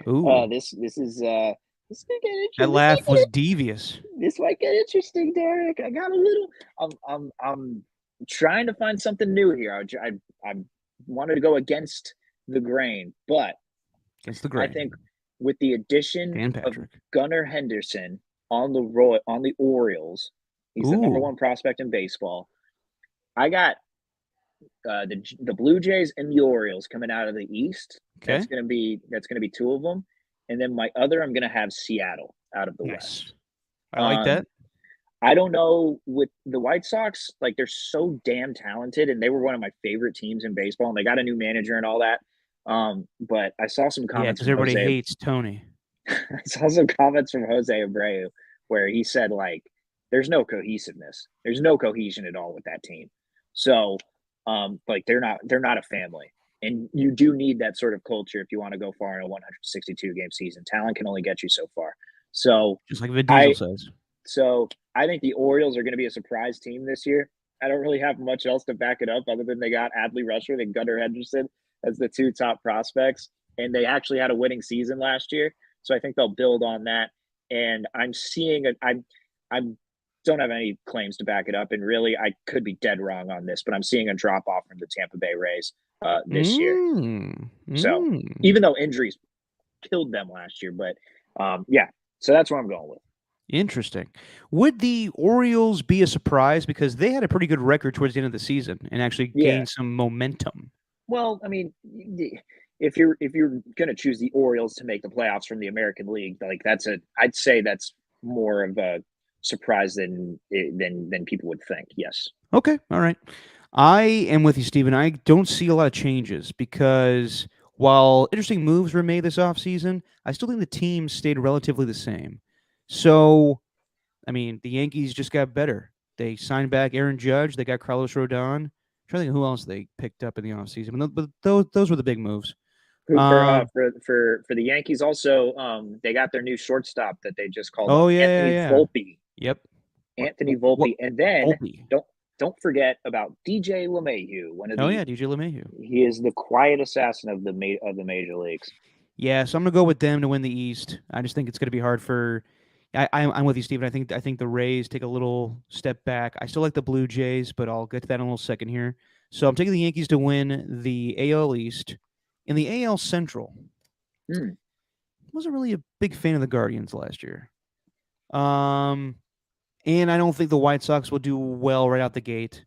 Ooh, this might get that interesting. laugh was devious. This might get interesting, Derek. I got a little. I'm trying to find something new here. I wanted to go against the grain, but Against the I think grain. with the addition Dan of Patrick. Gunnar Henderson on the Orioles, he's the number Ooh. one prospect in baseball. I got the Blue Jays and the Orioles coming out of the East. Okay. That's gonna be two of them, and then my other I'm gonna have Seattle out of the Nice. West. I like Um, that. I don't know with the White Sox, like they're so damn talented, and they were one of my favorite teams in baseball, and they got a new manager and all that. But I saw some Yeah, comments because from everybody Jose. hates Tony. I saw some comments from Jose Abreu where he said like, "There's no cohesiveness. There's no cohesion at all with that team." So, like they're not a family, and you do need that sort of culture if you want to go far in a 162 game season. Talent can only get you so far. So, Just like Vin Diesel I says. so I think the Orioles are going to be a surprise team this year. I don't really have much else to back it up other than they got Adley Rutschman and Gunnar Henderson as the two top prospects, and they actually had a winning season last year. So I think they'll build on that. And I'm seeing a I'm don't have any claims to back it up, and really I could be dead wrong on this, but I'm seeing a drop off from the Tampa Bay Rays this year. Mm. So Mm. even though injuries killed them last year, but yeah, so that's what I'm going with. Interesting. Would the Orioles be a surprise because they had a pretty good record towards the end of the season and actually Yeah, gained some momentum? well, I mean, if you're gonna choose the Orioles to make the playoffs from the American League, like I'd say that's more of a surprise than people would think. Yes. Okay, all right. I am with you, Steven. I don't see a lot of changes because while interesting moves were made this offseason, I still think the team stayed relatively the same. So, I mean, the Yankees just got better. They signed back Aaron Judge. They got Carlos Rodon. I'm trying to think of who else they picked up in the offseason. But those were the big moves. Who Um, for the Yankees also they got their new shortstop that they just called up, oh, yeah, yeah, Anthony yeah. Volpe. Yep. Anthony What Volpe, and then Volpe? don't don't forget about DJ LeMahieu, one of Oh, the yeah, DJ LeMahieu. he is the quiet assassin of the major leagues. Yeah, so I'm gonna go with them to win the East. I just think it's gonna be hard for. I'm with you, Steven. I think the Rays take a little step back. I still like the Blue Jays, but I'll get to that in a little second here. So I'm taking the Yankees to win the AL East. In the AL Central, Hmm. wasn't really a big fan of the Guardians last year. Um, and I don't think the White Sox will do well right out the gate.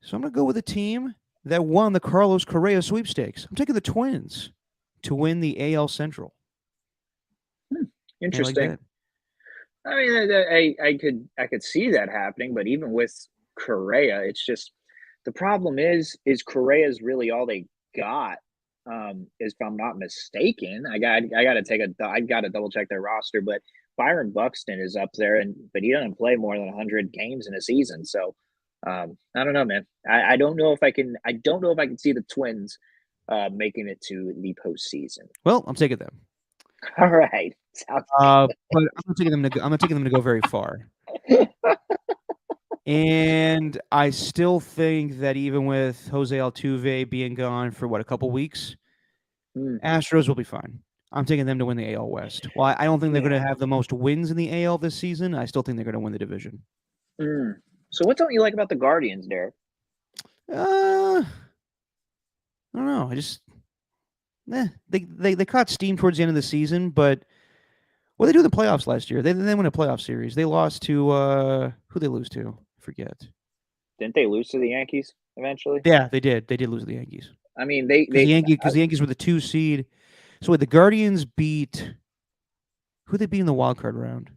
So I'm gonna go with a team that won the Carlos Correa sweepstakes. I'm taking the Twins to win the AL Central. Hmm. How you like Interesting. that? I mean, I could see that happening, but even with Correa, it's just the problem is Correa's really all they got. Is if I'm not mistaken, I got to double check their roster, but Byron Buxton is up there, and but he doesn't play more than 100 games in a season, so I don't know, man. I don't know if I can see the Twins making it to the postseason. Well, I'm taking them. All right, sounds But I'm not taking them to go very far. good. And I still think that even with Jose Altuve being gone for what a couple weeks, Mm, Astros will be fine. I'm taking them to win the AL West. Well, I don't think they're going to yeah. have the most wins in the AL this season. I still think they're going to win the division. Mm. So what don't you like about the Guardians, Derek? I don't know. They caught steam towards the end of the season, but what they do in the playoffs last year? They won a playoff series. They lost to who they lose to? I forget. Didn't they lose to the Yankees eventually? Yeah, they did. They did lose to the Yankees I mean, because the Yankees were the 2 seed. So wait, the Guardians beat who they beat in the wild card round.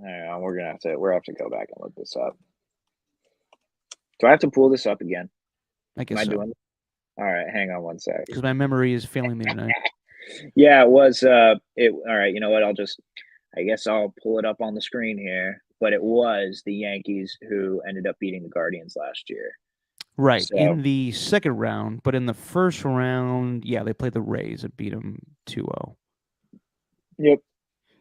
hang on, we're have to go back and look this up. Do I have to pull this up again? I Am guess I so doing? All right, hang on one sec. because my memory is failing me tonight. Yeah, it was. It. All right, you know what? I guess I'll pull it up on the screen here. But it was the Yankees who ended up beating the Guardians last year. Right So, in the second round, but in the first round, yeah, they played the Rays and beat them 2-0. yep.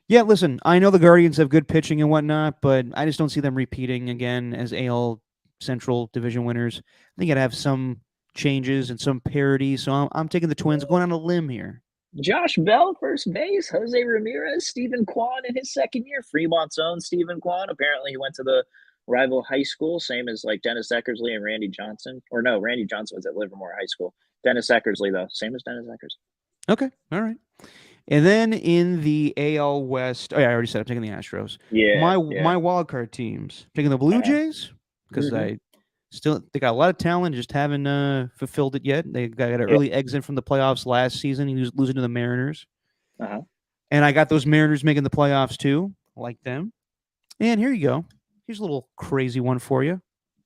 Yeah, listen, I know the Guardians have good pitching and whatnot, but I just don't see them repeating again as AL Central Division winners. I think I'd have some changes and some parity. So I'm taking the Twins, going on a limb here. Josh Bell, first base. Jose Ramirez, Stephen Kwan in his second year. Fremont's own Stephen Kwan. Apparently, he went to the rival high school, same as like Dennis Eckersley and Randy Johnson. Or no, Randy Johnson was at Livermore High School. Dennis Eckersley, though, same as Dennis Eckersley. Okay, all right. And then in the AL West, oh yeah, I already said I'm taking the Astros. Yeah, yeah. My wild card teams, taking the Blue Jays because Mm-hmm. they got a lot of talent, just haven't fulfilled it yet. They got an Yeah. early exit from the playoffs last season. He was losing to the Mariners, Uh-huh. and I got those Mariners making the playoffs too. I like them. And here you go. Here's a little crazy one for you.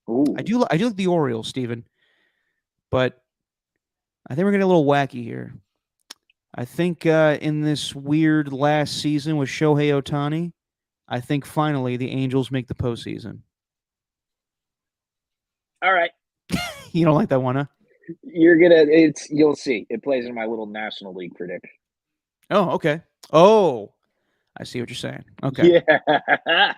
Ooh. I do like the Orioles, Steven, but I think we're getting a little wacky here. I think in this weird last season with Shohei Ohtani, I think finally the Angels make the postseason. All right. You don't like that one, huh? You'll see. It plays in my little National League prediction. Oh, okay. Oh, I see what you're saying. Okay. Yeah.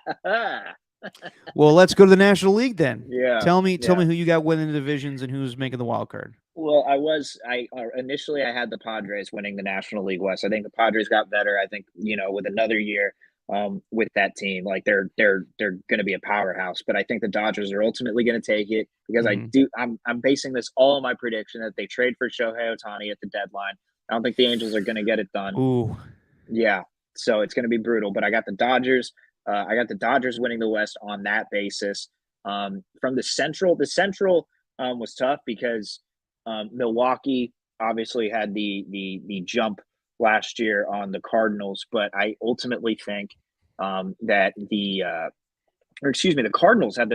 Well, let's go to the National League then. Yeah. Tell me who you got winning the divisions and who's making the wild card. Well, initially I had the Padres winning the National League West. I think the Padres got better. I think, with another year with that team, like they're going to be a powerhouse, but I think the Dodgers are ultimately going to take it because I'm basing this all on my prediction that they trade for Shohei Ohtani at the deadline. I don't think the Angels are going to get it done. Ooh. Yeah. So it's going to be brutal, but I got the Dodgers. I got the Dodgers winning the West on that basis. From the Central was tough because Milwaukee obviously had the jump last year on the Cardinals, but I ultimately think that the Cardinals had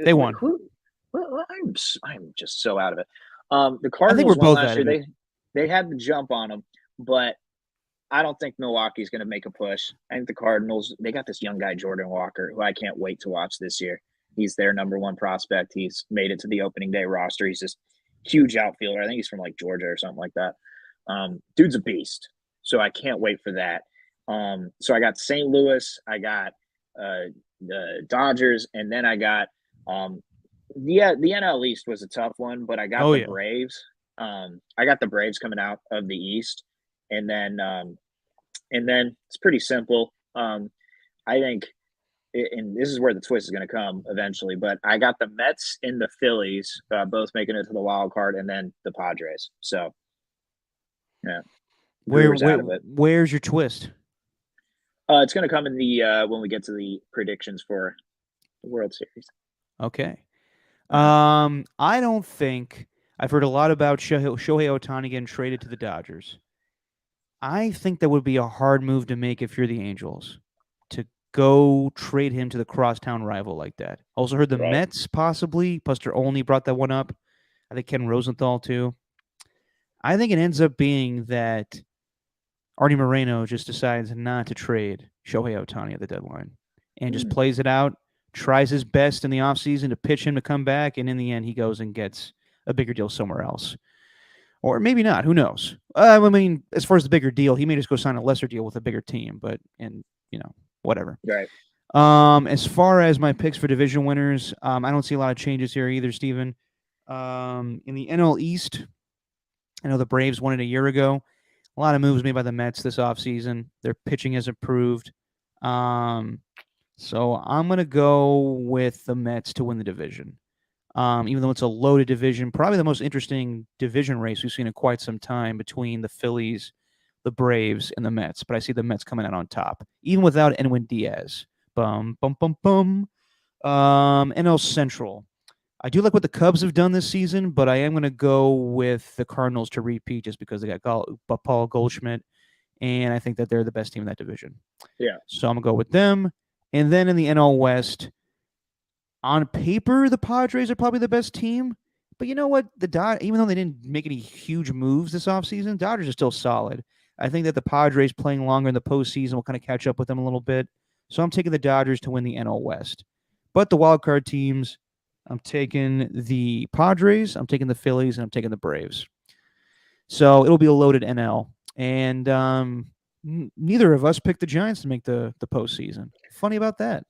they won. I'm just so out of it. The I think Cardinals we're won both last out of year. it. They had the jump on them, but I don't think Milwaukee's going to make a push. I think the Cardinals, they got this young guy, Jordan Walker, who I can't wait to watch this year. He's their number one prospect. He's made it to the opening day roster. He's this huge outfielder. I think he's from like Georgia or something like that. Dude's a beast. So I can't wait for that. So I got St. Louis. I got the Dodgers. And then I got the NL East was a tough one, but I got Braves. I got the Braves coming out of the East. And then it's pretty simple. I think, and this is where the twist is going to come eventually, but I got the Mets and the Phillies both making it to the wild card, and then the Padres. So, yeah, where's your twist? It's going to come in the when we get to the predictions for the World Series. Okay. I don't think I've heard a lot about Shohei Ohtani getting traded to the Dodgers. I think that would be a hard move to make if you're the Angels, to go trade him to the crosstown rival like that. Also heard the Mets possibly. Buster Olney brought that one up. I think Ken Rosenthal too. I think it ends up being that Artie Moreno just decides not to trade Shohei Ohtani at the deadline and just plays it out, tries his best in the offseason to pitch him to come back, and in the end he goes and gets a bigger deal somewhere else. Or maybe not. Who knows? I mean, as far as the bigger deal, he may just go sign a lesser deal with a bigger team, but whatever. Right. As far as my picks for division winners, I don't see a lot of changes here either, Steven. In the NL East, I know the Braves won it a year ago. A lot of moves made by the Mets this offseason. Their pitching has improved. So I'm going to go with the Mets to win the division. Even though it's a loaded division, probably the most interesting division race we've seen in quite some time between the Phillies, the Braves, and the Mets. But I see the Mets coming out on top, even without Edwin Diaz. NL Central. I do like what the Cubs have done this season, but I am going to go with the Cardinals to repeat just because they got Paul Goldschmidt, and I think that they're the best team in that division. Yeah. So I'm going to go with them. And then in the NL West, on paper, the Padres are probably the best team. But you know what? Even though they didn't make any huge moves this offseason, Dodgers are still solid. I think that the Padres playing longer in the postseason will kind of catch up with them a little bit. So I'm taking the Dodgers to win the NL West. But the wildcard teams, I'm taking the Padres, I'm taking the Phillies, and I'm taking the Braves. So it'll be a loaded NL. And neither of us picked the Giants to make the postseason. Funny about that.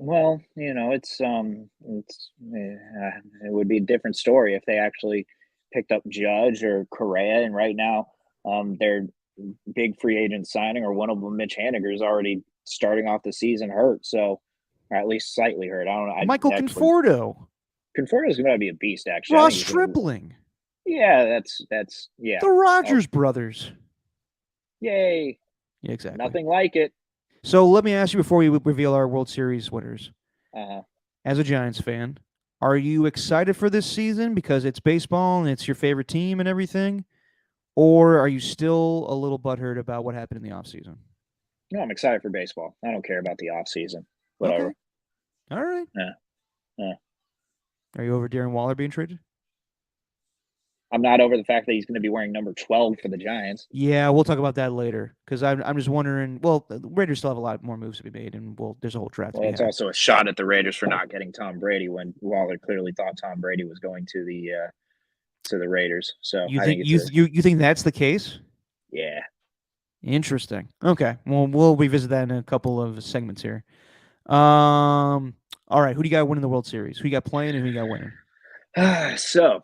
Well, it would be a different story if they actually picked up Judge or Correa, and right now, their big free agent signing, or one of them, Mitch Haniger, is already starting off the season hurt, so, or at least slightly hurt. I don't know. Michael I actually Conforto, Conforto's going to be a beast. Actually, I Ross think he's going to. Stripling, Yeah, that's yeah. the Oh, Rogers brothers. yay! Yeah, exactly. Nothing like it. So let me ask you before we reveal our World Series winners. Uh-huh. As a Giants fan, are you excited for this season because it's baseball and it's your favorite team and everything? Or are you still a little butthurt about what happened in the offseason? No, I'm excited for baseball. I don't care about the off season. Okay. Whatever. All right. Yeah, yeah. Are you over Darren Waller being traded? I'm not over the fact that he's going to be wearing number 12 for the Giants. Yeah, we'll talk about that later because I'm just wondering. Well, the Raiders still have a lot more moves to be made, and there's a whole draft to Well, be it's had. also a shot at the Raiders for not getting Tom Brady when Waller clearly thought Tom Brady was going to the Raiders. So You I think think it's a you think that's the case? yeah. Interesting. Okay. Well, we'll revisit that in a couple of segments here. Um. All right. Who do you got winning the World Series? Who you got playing and who you got winning? So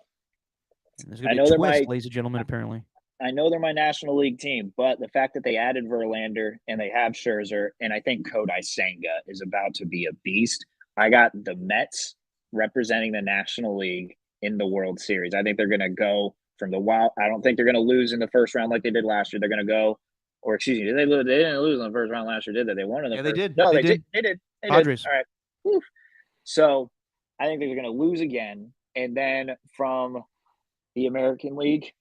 And there's gonna I be a know they're twist, my ladies and gentlemen. Apparently. I know they're my National League team, but the fact that they added Verlander and they have Scherzer, and I think Kodai Senga is about to be a beast. I got the Mets representing the National League in the World Series. I think they're going to go from the wild. I don't think they're going to lose in the first round like they did last year. They're going to go, or excuse me, did they lose? They didn't lose in the first round last year, did they? They won in the Yeah, they first. did. No, They they did. did. They did. They did. Padres. All right. Whew. So I think they're going to lose again, and then from the American League,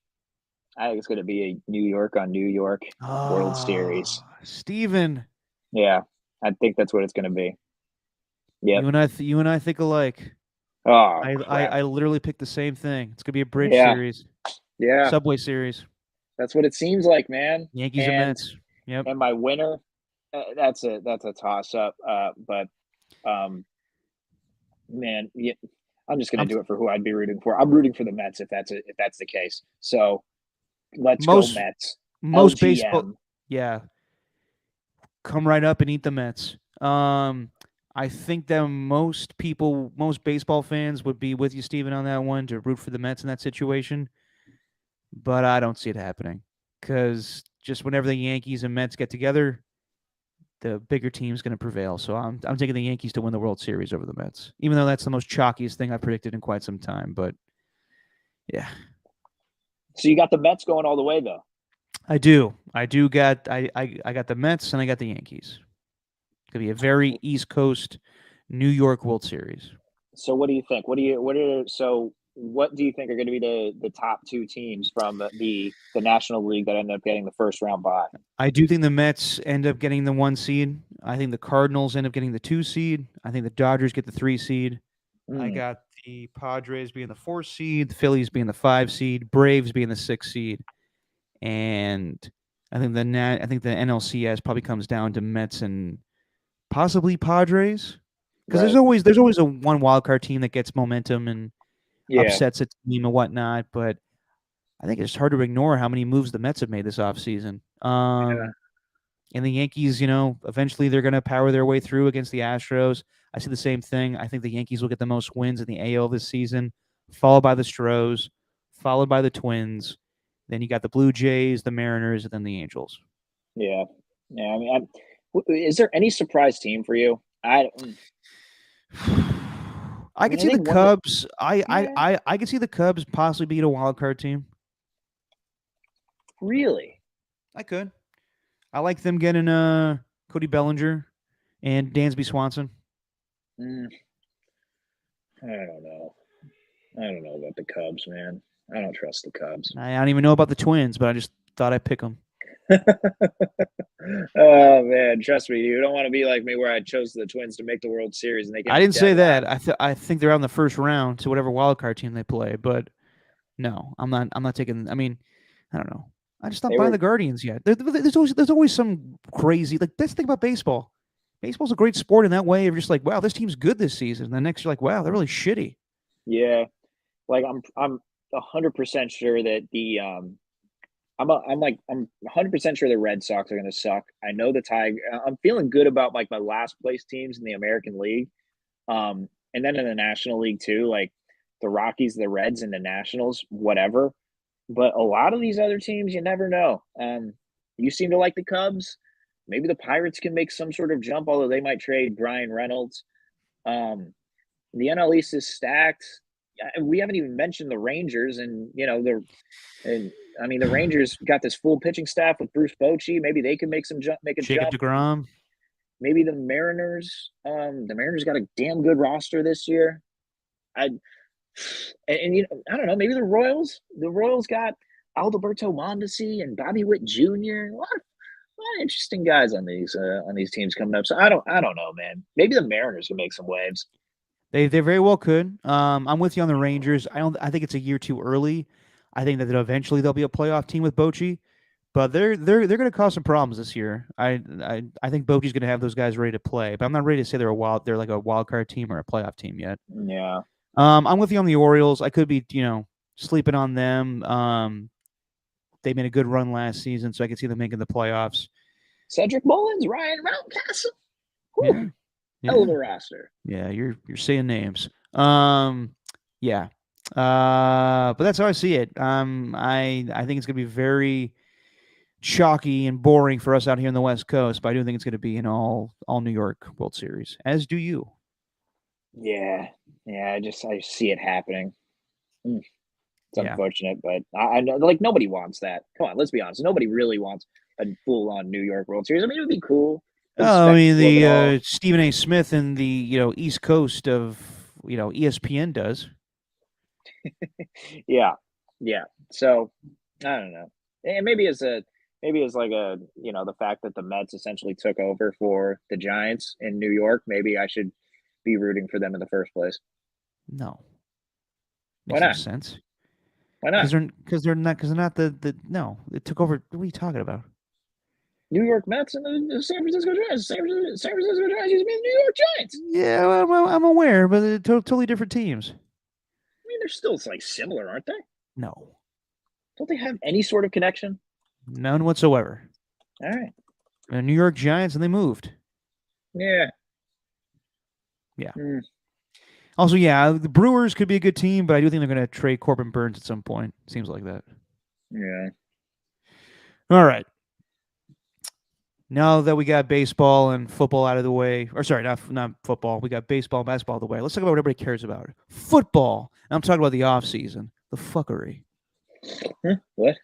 I think it's going to be a New York on New York World Series. Steven, Yeah, I think that's what it's going to be. Yep. you and I think alike. Oh I crap. I literally picked the same thing. It's gonna be a bridge Yeah, series, yeah. Subway series, That's what it seems like, man. Yankees and And Mets. Yep. my winner, that's a toss up. But um, man, yeah, I'm just going to I'm do it for who I'd be rooting for. I'm rooting for the Mets if that's the case. So let's go most Mets. most baseball. LGM. Yeah, come right up and eat the Mets. I think that most baseball fans would be with you, Steven, on that one to root for the Mets in that situation. But I don't see it happening because just whenever the Yankees and Mets get together, the bigger team's going to prevail. So I'm taking the Yankees to win the World Series over the Mets, even though that's the most chalkiest thing I've predicted in quite some time. But yeah, So you got the Mets going all the way though. I do. I got the Mets and I got the Yankees. It's gonna be a very East Coast, New York World Series. So what do you think? What do you think are going to be the top two teams from the National League that end up getting the first round bye? I do think the Mets end up getting the 1 seed. I think the Cardinals end up getting the 2 seed. I think the Dodgers get the 3 seed. I Mm, got the Padres being the 4 seed, the Phillies being the 5 seed, Braves being the 6 seed, and I think the NLCS probably comes down to Mets and possibly Padres because right. there's always a one wild card team that gets momentum and Yeah. upsets a team and whatnot. But I think it's hard to ignore how many moves the Mets have made this offseason. Yeah. And the Yankees, eventually they're going to power their way through against the Astros. I see the same thing. I think the Yankees will get the most wins in the AL this season, followed by the Stros, followed by the Twins. Then you got the Blue Jays, the Mariners, and then the Angels. Yeah. Yeah. I mean, is there any surprise team for you? I I could mean, I see the think one. Cubs. Yeah. I could see the Cubs possibly beat a wild card team. Really? I could. I like them getting Cody Bellinger and Dansby Swanson. Mm, I don't know. I don't know about the Cubs, man. I don't trust the Cubs. I don't even know about the Twins, but I just thought I'd pick them. Oh man, trust me, you don't want to be like me where I chose the Twins to make the World Series and they I get didn't say dead that. last. I think they're on the first round to whatever wild card team they play, but no, I'm not. I'm not taking. I mean, I don't know. I just not They buying were the Guardians yet. There's always some crazy like that's the thing about baseball. Baseball's a great sport in that way. You're just like, wow, this team's good this season. And the next you're like, wow, they're really shitty. yeah. Like I'm 100% sure that I'm 100% sure the Red Sox are going to suck. I know the Tiger. I'm feeling good about like my last place teams in the American League. And then in the National League too, like the Rockies, the Reds, and the Nationals, whatever. But a lot of these other teams, you never know. You seem to like the Cubs. Maybe the Pirates can make some sort of jump, although they might trade Brian Reynolds. The NL East is stacked. We haven't even mentioned the Rangers, and and I mean the Rangers got this full pitching staff with Bruce Bochy. Maybe they can make some jump, make a Jacob jump. DeGrom. Maybe the Mariners. The Mariners got a damn good roster this year. I and I don't know. Maybe the Royals. The Royals got Alberto Mondesi and Bobby Witt Jr. A lot of interesting guys on these teams coming up. So I don't know, man. Maybe the Mariners can make some waves. They very well could. I'm with you on the Rangers. I think it's a year too early. I think that eventually they'll be a playoff team with Bochy, but they're going to cause some problems this year. I think Bochy's going to have those guys ready to play, but I'm not ready to say they're like a wild card team or a playoff team yet. Yeah. I'm with you on the Orioles. I could be sleeping on them. They made a good run last season, so I could see them making the playoffs. Cedric Mullins, Ryan Mountcastle. Yeah. Hell of a roster. Yeah, you're saying names. Yeah. But that's how I see it. I think it's gonna be very chalky and boring for us out here in the West Coast, but I do think it's gonna be an all New York World Series. As do you. Yeah. Yeah, I see it happening. It's Yeah. unfortunate, but I know like nobody wants that. Come on, let's be honest. Nobody really wants a full on New York World Series. I mean, it would be cool. The I mean spectacle of it all. the Stephen A. Smith and the East Coast of ESPN does. Yeah. Yeah. So I don't know. And maybe as like the fact that the Mets essentially took over for the Giants in New York, maybe I should be rooting for them in the first place. No, Why makes no not? sense. Why not? Because they're not the no. It took over. What are you talking about? New York Mets and the San Francisco Giants. San Francisco Giants used to be the New York Giants. Yeah, well, I'm aware, but they're totally different teams. I mean, they're still like similar, aren't they? No, Don't they have any sort of connection? none whatsoever. All right. New York Giants, and they moved. Yeah. Yeah. Mm. Also, yeah, the Brewers could be a good team, but I do think they're going to trade Corbin Burns at some point. Seems like that. Yeah. All right. Now that we got baseball and football out of the way, or sorry, not football, we got baseball and basketball out of the way. Let's talk about what everybody cares about: football. And I'm talking about the off season, the fuckery. Huh? What?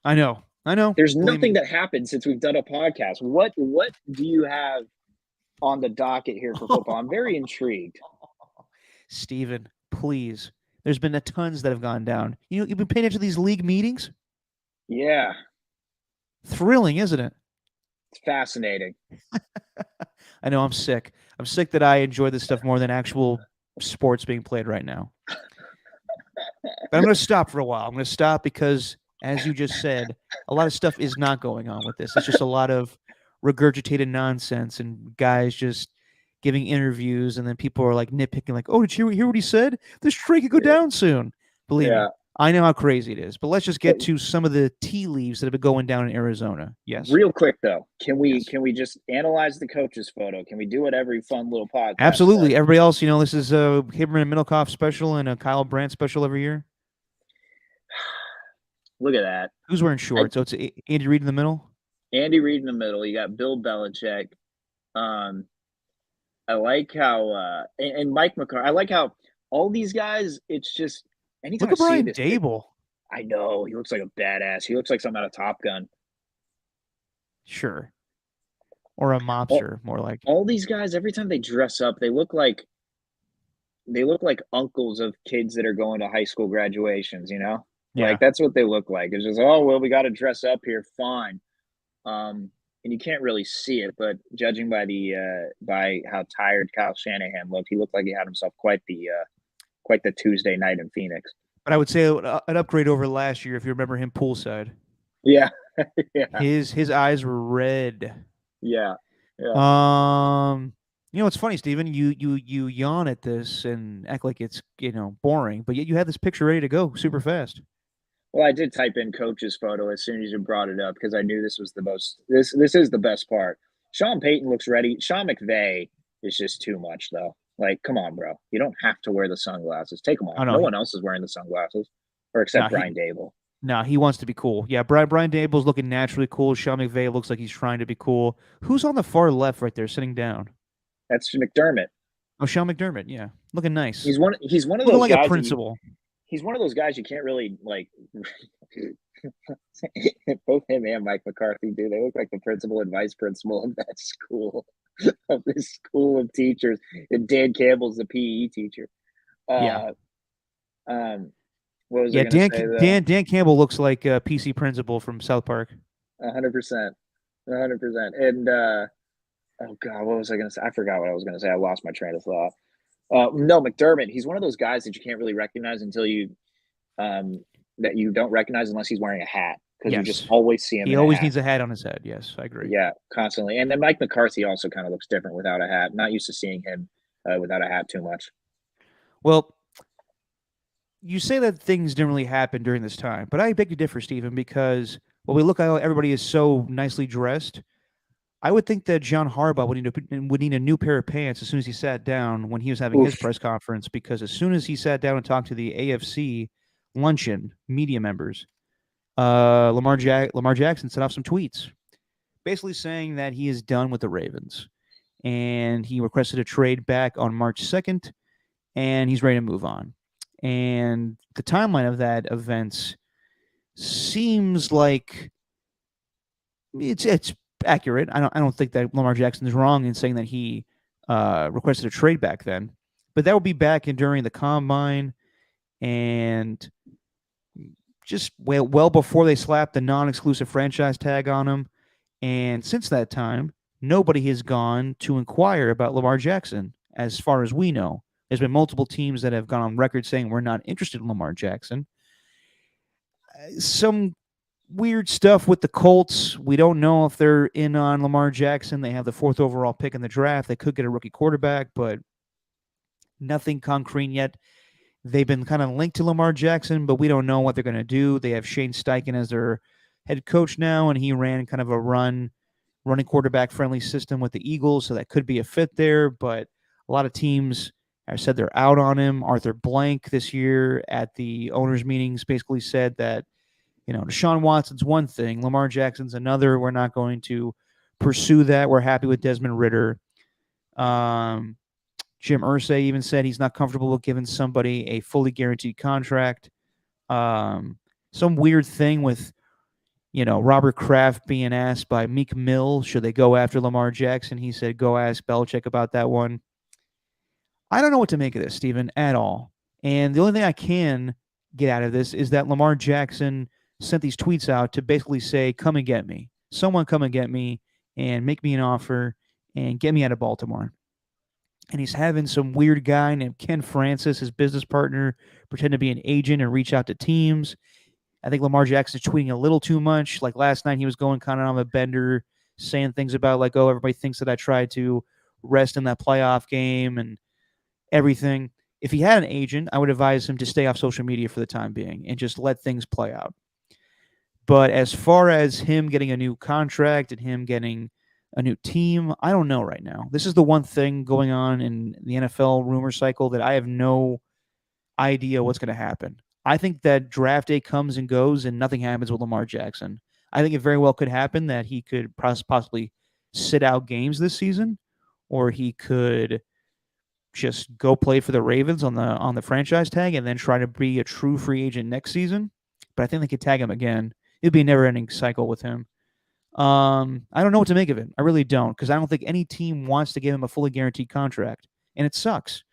I know. There's Believe nothing me. that happened since we've done a podcast. What do you have on the docket here for football? I'm very intrigued. Steven, please. There's been tons that have gone down. You've been paying attention to these league meetings? Yeah. Thrilling, isn't it? It's fascinating. I know I'm sick. I'm sick that I enjoy this stuff more than actual sports being played right now. But I'm going to stop for a while. I'm going to stop because, as you just said, a lot of stuff is not going on with this. It's just a lot of regurgitated nonsense and guys just giving interviews, and then people are like nitpicking, like, "Oh, did you hear what he said? This trade could go down soon." Believe me, Yeah. I know how crazy it is. But let's just get to some of the tea leaves that have been going down in Arizona. Yes. Real quick though, Yes. can we just analyze the coach's photo? Can we do what every fun little podcast Absolutely. does? Everybody else, this is a Haberman Middlecoff special and a Kyle Brandt special every year. Look at that. Who's wearing shorts? So it's Andy Reid in the middle. Andy Reid in the middle. You got Bill Belichick. I like how and Mike McCarthy. I like how all these guys. It's just anytime Look at I see Brian this, Dable. I know he looks like a badass. He looks like something out of Top Gun. Sure. Or a mobster, more like. All these guys, every time they dress up, they look like uncles of kids that are going to high school graduations. Yeah. Like that's what they look like. It's just we got to dress up here, fine. And you can't really see it, but judging by the by how tired Kyle Shanahan looked, he looked like he had himself quite the Tuesday night in Phoenix. But I would say an upgrade over last year if you remember him poolside. Yeah, yeah, His eyes were red. yeah, yeah. It's funny, Steven. You yawn at this and act like it's boring, but yet you had this picture ready to go super fast. Well, I did type in coach's photo as soon as you brought it up because I knew this was the most this is the best part. Sean Payton looks ready. Sean McVay is just too much though. Like, come on, bro. You don't have to wear the sunglasses. Take them Oh off. no, No one else is wearing the sunglasses, or no, except Brian Dable. he wants to be cool. Yeah, Brian Dable's looking naturally cool. Sean McVay looks like he's trying to be cool. Who's on the far left right there, sitting down? That's McDermott. Oh, Sean McDermott. Yeah, looking nice, He's one of looking those like a guys that you principal. he's one of those guys you can't really like. Both him and Mike McCarthy do. They look like the principal and vice principal of that school, of this school of teachers. And Dan Campbell's the PE teacher. Yeah, Uh, um, what was I yeah. going to say though? Dan Campbell looks like a PC principal from South Park. 100%, 100%. And oh god, what was I going to say? I forgot what I was going to say. I lost my train of thought. No, McDermott. He's one of those guys that you can't really recognize until you um, that you don't recognize unless he's wearing a hat because you just Yes, always see him he in a always hat. needs a hat on his head. Yes, I agree. Yeah, constantly. And then Mike McCarthy also kind of looks different without a hat. Not used to seeing him without a hat too much. Well, you say that things didn't really happen during this time, but I beg to differ, Stephen, because when we look at how everybody is so nicely dressed, I would think that John Harbaugh would need a new pair of pants as soon as he sat down when he was having his Oof. press conference, because as soon as he sat down and talked to the AFC luncheon media members, Lamar Jackson set off some tweets, basically saying that he is done with the Ravens, and he requested a trade back on March 2nd, and he's ready to move on. And the timeline of that events seems like it's accurate. I don't think that Lamar Jackson is wrong in saying that he requested a trade back then, but that would be back in during the combine and just well before they slapped the non-exclusive franchise tag on him. And since that time, nobody has gone to inquire about Lamar Jackson, as far as we know. There's been multiple teams that have gone on record saying we're not interested in Lamar Jackson. Some weird stuff with the Colts. We don't know if they're in on Lamar Jackson. They have the fourth overall pick in the draft. They could get a rookie quarterback, but nothing concrete yet. They've been kind of linked to Lamar Jackson, but we don't know what they're going to do. They have Shane Steichen as their head coach now, and he ran kind of a running quarterback friendly system with the Eagles, so that could be a fit there. But a lot of teams have said they're out on him. Arthur Blank this year at the owners' meetings basically said that, Deshaun Watson's one thing, Lamar Jackson's another. We're not going to pursue that. We're happy with Desmond Ritter. Um, Jim Irsay even said he's not comfortable with giving somebody a fully guaranteed contract. Some weird thing with, Robert Kraft being asked by Meek Mill, should they go after Lamar Jackson? He said, go ask Belichick about that one. I don't know what to make of this, Stephen, at all. And the only thing I can get out of this is that Lamar Jackson sent these tweets out to basically say, come and get me. Someone come and get me and make me an offer and get me out of Baltimore. And he's having some weird guy named Ken Francis, his business partner, pretend to be an agent and reach out to teams. I think Lamar Jackson's tweeting a little too much. Like last night, he was going kind of on a bender, saying things about like, oh, everybody thinks that I tried to rest in that playoff game and everything. If he had an agent, I would advise him to stay off social media for the time being and just let things play out. But as far as him getting a new contract and him getting a new team, I don't know right now. This is the one thing going on in the NFL rumor cycle that I have no idea what's going to happen. I think that draft day comes and goes and nothing happens with Lamar Jackson. I think it very well could happen that he could possibly sit out games this season, or he could just go play for the Ravens on the franchise tag and then try to be a true free agent next season. But I think they could tag him again. It'd be a never ending cycle with him. I don't know what to make of it. I really don't, because I don't think any team wants to give him a fully guaranteed contract, and it sucks.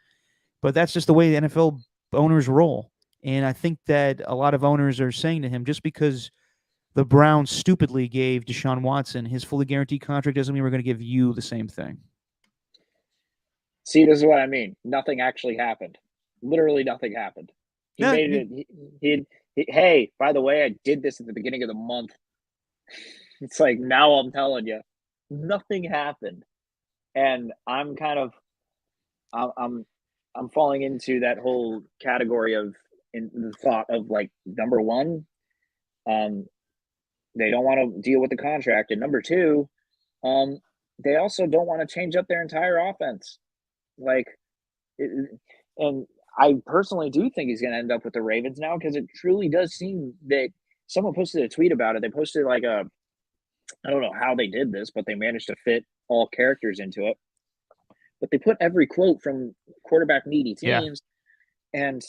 But that's just the way the NFL owners roll. And I think that a lot of owners are saying to him, just because the Browns stupidly gave Deshaun Watson his fully guaranteed contract doesn't mean we're going to give you the same thing. See, this is what I mean. Nothing actually happened. Literally nothing happened. He Yeah, made it. Hey, by the way, I did this at the beginning of the month. It's like now I'm telling you, nothing happened, and I'm kind of I'm I'm falling into that whole category of in the thought of like number one. Um, they don't want to deal with the contract, and number two, um, they also don't want to change up their entire offense. Like, and I personally do think he's going to end up with the Ravens now because it truly does seem that someone posted a tweet about it. They posted like I don't know how they did this, but they managed to fit all characters into it. But they put every quote from quarterback needy Yeah. teams, and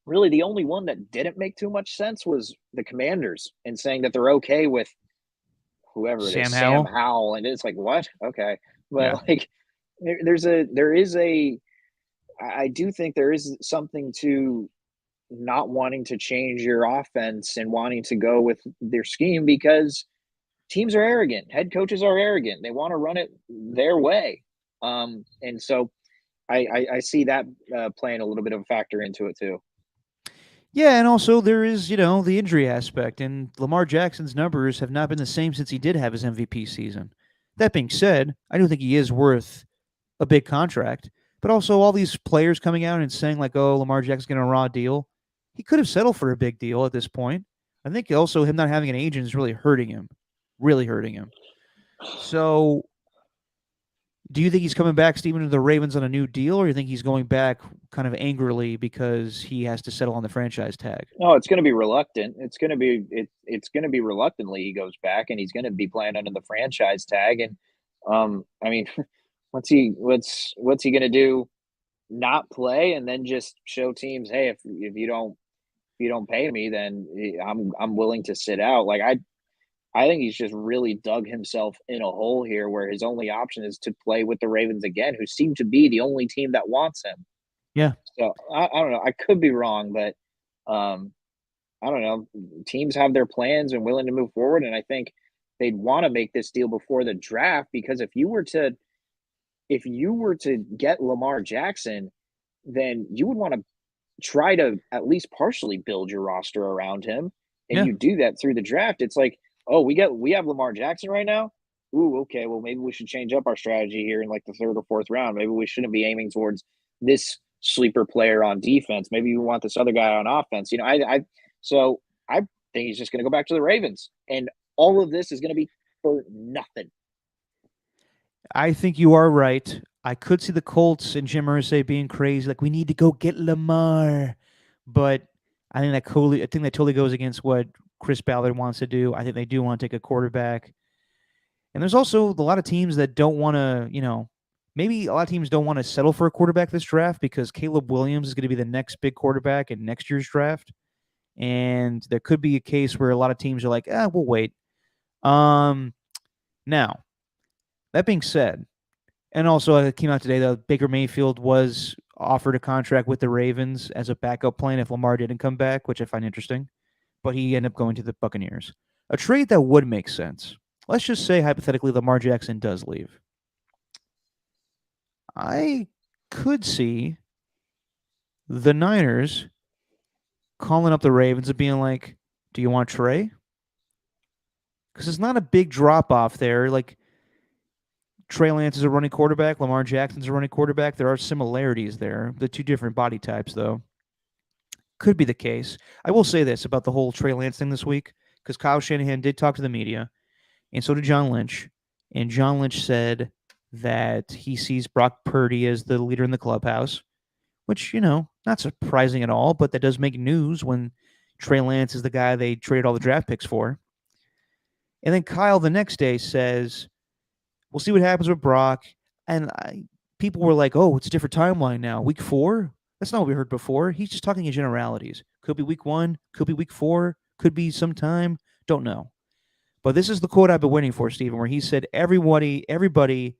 really the only one that didn't make too much sense was the Commanders and saying that they're okay with whoever it is, Sam Sam Howell. Howell, and it's like what? Okay, but Yeah. like I do think there is something to not wanting to change your offense and wanting to go with their scheme because teams are arrogant. Head coaches are arrogant. They want to run it their way. And so I see that playing a little bit of a factor into it too. Yeah, and also there is, the injury aspect, and Lamar Jackson's numbers have not been the same since he did have his MVP season. That being said, I do think he is worth a big contract, but also all these players coming out and saying like, "Oh, Lamar Jackson's getting a raw deal." He could have settled for a big deal at this point. I think also him not having an agent is really hurting him. So, do you think he's coming back, Steven, to the Ravens on a new deal, or do you think he's going back kind of angrily because he has to settle on the franchise tag? No, it's going to be reluctant. It's going to be reluctantly he goes back, and he's going to be playing under the franchise tag. And I mean, what's he going to do? Not play and then just show teams, hey, if you don't pay me, then I'm willing to sit out. Like I think he's just really dug himself in a hole here, where his only option is to play with the Ravens again, who seem to be the only team that wants him. Yeah. So I don't know. I could be wrong, but um, I don't know. Teams have their plans and willing to move forward, and I think they'd want to make this deal before the draft because if you were to get Lamar Jackson, then you would want to try to at least partially build your roster around him, and Yeah. you do that through the draft. It's like, oh, we have Lamar Jackson right now. Ooh, okay. Well, maybe we should change up our strategy here in like the third or fourth round. Maybe we shouldn't be aiming towards this sleeper player on defense. Maybe we want this other guy on offense. So I think he's just going to go back to the Ravens, and all of this is going to be for nothing. I think you are right. I could see the Colts and Jim Irsay being crazy, like we need to go get Lamar, but I think that totally goes against what Chris Ballard wants to do. I think they do want to take a quarterback, and there's also a lot of teams that don't want to, maybe a lot of teams don't want to settle for a quarterback this draft because Caleb Williams is going to be the next big quarterback in next year's draft, and there could be a case where a lot of teams are like, we'll wait. Now that being said, and also it came out today that Baker Mayfield was offered a contract with the Ravens as a backup plan if Lamar didn't come back, which I find interesting. But he ended up going to the Buccaneers. A trade that would make sense. Let's just say hypothetically Lamar Jackson does leave. I could see the Niners calling up the Ravens and being like, "Do you want Trey?" Because it's not a big drop off there. Like Trey Lance is a running quarterback. Lamar Jackson's a running quarterback. There are similarities there. The two different body types, though. Could be the case. I will say this about the whole Trey Lance thing this week, because Kyle Shanahan did talk to the media, and so did John Lynch. And John Lynch said that he sees Brock Purdy as the leader in the clubhouse, which, not surprising at all, but that does make news when Trey Lance is the guy they traded all the draft picks for. And then Kyle the next day says, we'll see what happens with Brock. And people were like, oh, it's a different timeline now. Week 4? That's not what we heard before. He's just talking in generalities. Could be week 1, could be week 4, could be sometime. Don't know. But this is the quote I've been waiting for, Stephen, where he said everybody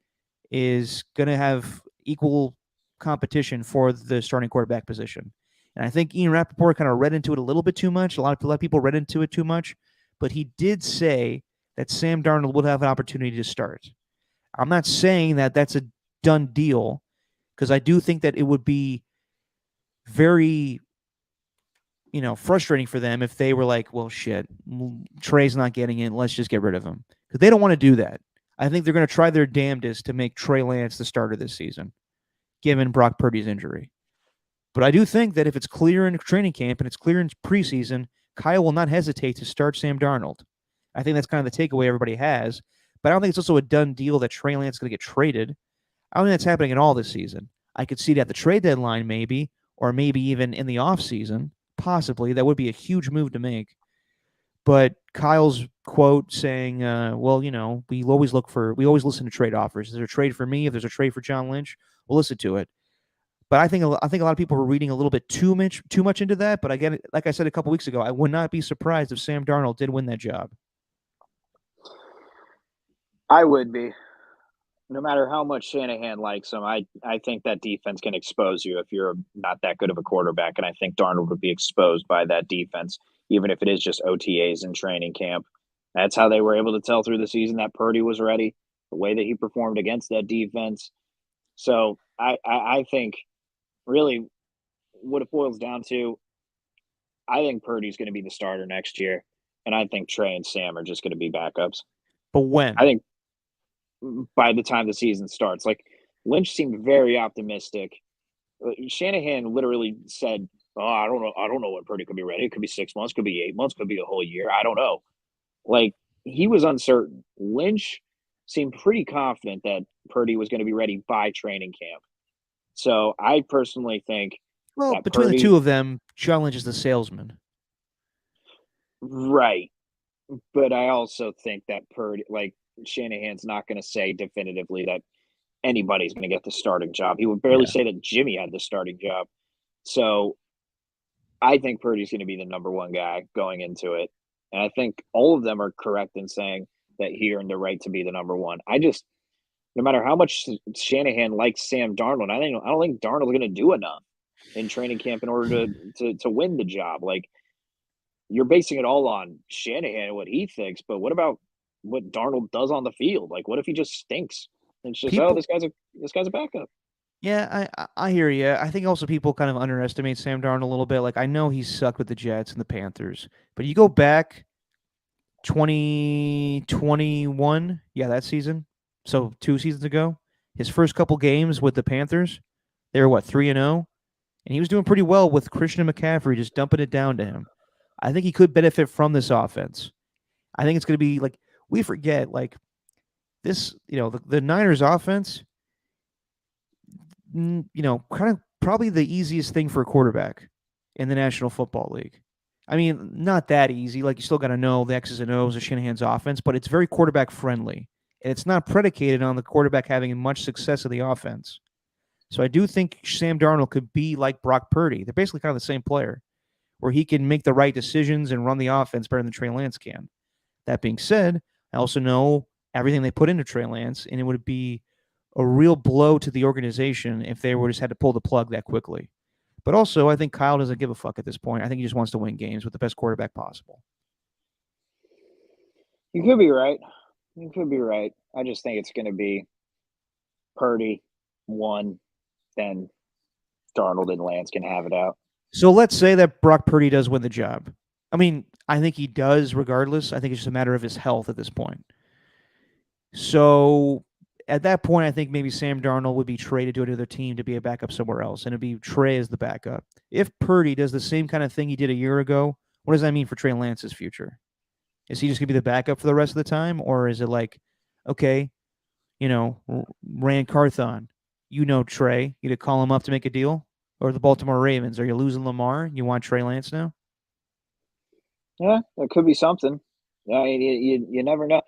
is going to have equal competition for the starting quarterback position. And I think Ian Rappaport kind of read into it a little bit too much. A lot of people read into it too much. But he did say that Sam Darnold will have an opportunity to start. I'm not saying that that's a done deal, because I do think that it would be very, frustrating for them if they were like, well, shit, Trey's not getting it. Let's just get rid of him. Because they don't want to do that. I think they're going to try their damnedest to make Trey Lance the starter this season, given Brock Purdy's injury. But I do think that if it's clear in training camp and it's clear in preseason Kyle will not hesitate to start Sam Darnold. I think that's kind of the takeaway everybody has. But I don't think it's also a done deal that Trey Lance is going to get traded. I don't think that's happening at all this season. I could see it at the trade deadline, maybe, or maybe even in the offseason, possibly. That would be a huge move to make. But Kyle's quote saying, well, we always listen to trade offers. Is there a trade for me? If there's a trade for John Lynch, we'll listen to it. But I think a lot of people were reading a little bit too much into that. But again, like I said a couple weeks ago, I would not be surprised if Sam Darnold did win that job. I would be. No matter how much Shanahan likes him, I think that defense can expose you if you're not that good of a quarterback. And I think Darnold would be exposed by that defense, even if it is just OTAs in training camp. That's how they were able to tell through the season that Purdy was ready, the way that he performed against that defense. So I think really what it boils down to, I think Purdy's going to be the starter next year. And I think Trey and Sam are just going to be backups. But I when? think by the time the season starts. Like Lynch seemed very optimistic. Shanahan literally said, "Oh, I don't know when Purdy could be ready. It could be 6 months, could be 8 months, could be a whole year. I don't know." Like he was uncertain. Lynch seemed pretty confident that Purdy was going to be ready by training camp. So I personally think Well, that between the Purdy, two of them, John Lynch is the salesman. right, but I also think that Purdy, like Shanahan's not going to say definitively that anybody's going to get the starting job. He would barely Yeah. say that Jimmy had the starting job. So I think Purdy's going to be the number one guy going into it. And I think all of them are correct in saying that he earned the right to be the number one. No matter how much Shanahan likes Sam Darnold, I don't think Darnold's going to do enough in training camp in order to win the job. Like you're basing it all on Shanahan and what he thinks, but what about what Darnold does on the field? Like, what if he just stinks? It's just, oh, People, this guy's a backup. yeah, I hear you. I think also people kind of underestimate Sam Darnold a little bit. Like I know he sucked with the Jets and the Panthers, but you go back 2021, yeah, that season. So 2 seasons ago, his first couple games with the Panthers, they were what 3-0, and he was doing pretty well with Christian McCaffrey just dumping it down to him. I think he could benefit from this offense. I think it's going to be like we forget like this, the Niners offense, kind of probably the easiest thing for a quarterback in the National Football League. I mean, not that easy. Like you still got to know the X's and O's of Shanahan's offense, but it's very quarterback friendly, and it's not predicated on the quarterback having much success in the offense. So I do think Sam Darnold could be like Brock Purdy. They're basically kind of the same player, where he can make the right decisions and run the offense better than Trey Lance can. That being said, I also know everything they put into Trey Lance, and it would be a real blow to the organization if they were just had to pull the plug that quickly. But also, I think Kyle doesn't give a fuck at this point. I think he just wants to win games with the best quarterback possible. You could be right. You could be right. I just think it's going to be Purdy one, then Darnold and Lance can have it out. So let's say that Brock Purdy does win the job. I mean, I think he does regardless. I think it's just a matter of his health at this point. So at that point, I think maybe Sam Darnold would be traded to another team to be a backup somewhere else, and it'd be Trey as the backup. If Purdy does the same kind of thing he did a year ago, what does that mean for Trey Lance's future? Is he just going to be the backup for the rest of the time, or is it like, okay, Rand Carthon, Trey, you to call him up to make a deal, or the Baltimore Ravens? Are you losing Lamar? You want Trey Lance now? Yeah, it could be something. Yeah, you never know.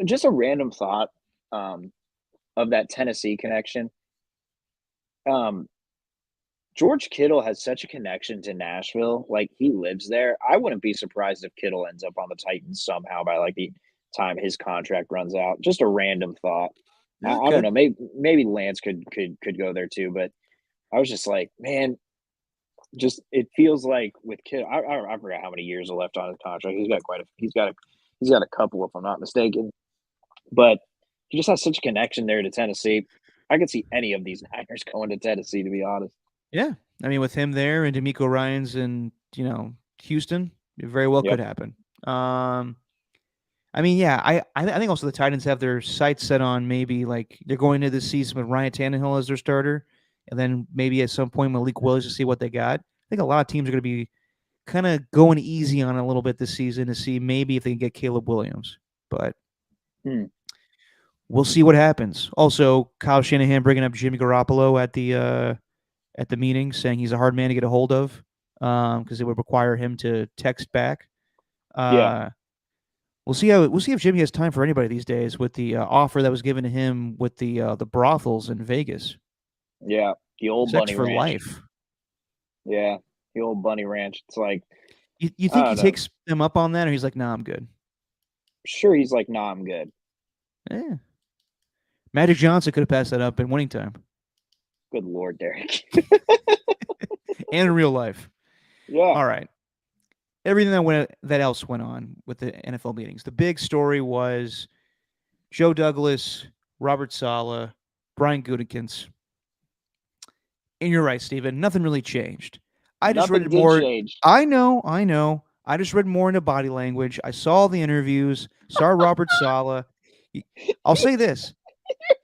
Just a random thought of that Tennessee connection. Um, George Kittle has such a connection to Nashville. Like he lives there. I wouldn't be surprised if Kittle ends up on the Titans somehow by like the time his contract runs out. Just a random thought. Yeah, I don't good. know. Maybe Lance could go there too. But I was just like, man, just it feels like with Kittle. I forgot how many years are left on his contract. He's got a couple if I'm not mistaken. But he just has such a connection there to Tennessee. I could see any of these Niners going to Tennessee, to be honest. Yeah, I mean, with him there and D'Amico Ryan's in Houston, it very well Yep. could happen. I mean, yeah, I think also the Titans have their sights set on maybe like they're going into this season with Ryan Tannehill as their starter, and then maybe at some point Malik Willis to see what they got. I think a lot of teams are going to be kind of going easy on it a little bit this season to see maybe if they can get Caleb Williams. But Hmm. we'll see what happens. Also, Kyle Shanahan bringing up Jimmy Garoppolo at the meeting, saying he's a hard man to get a hold of because it would require him to text back. Yeah, Uh, we'll see if Jimmy has time for anybody these days with the offer that was given to him with the brothels in Vegas. yeah. The old Sex Bunny for Ranch. life. Yeah, the old Bunny Ranch. It's like You I think he don't know. takes him up on that, or he's like, "Nah, I'm good." Sure, he's like, "Nah, I'm good." Yeah. Magic Johnson could have passed that up in winning time Good Lord, Derek. and in real life. Yeah, All right. Everything that else went on with the NFL meetings. The big story was Joe Douglas, Robert Saleh, Brian Gutekunst. And you're right, Steven. Nothing really changed. I just read nothing it did more. change. I know, I know. I just read more into body language. I saw the interviews. Saw Robert Saleh. I'll say this.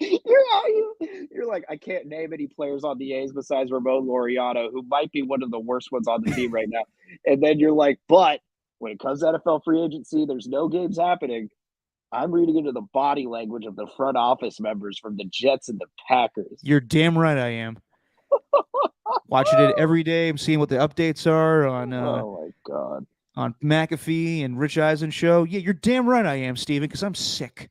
You're like, I can't name any players on the A's besides Ramon Laureano, who might be one of the worst ones on the team right now. And then you're like, but when it comes to NFL free agency, there's no games happening. I'm reading into the body language of the front office members from the Jets and the Packers. You're damn right I am. Watching it every day. I'm seeing what the updates are Oh my god. on McAfee and Rich Eisen show. Yeah, you're damn right I am, Steven, because I'm sick.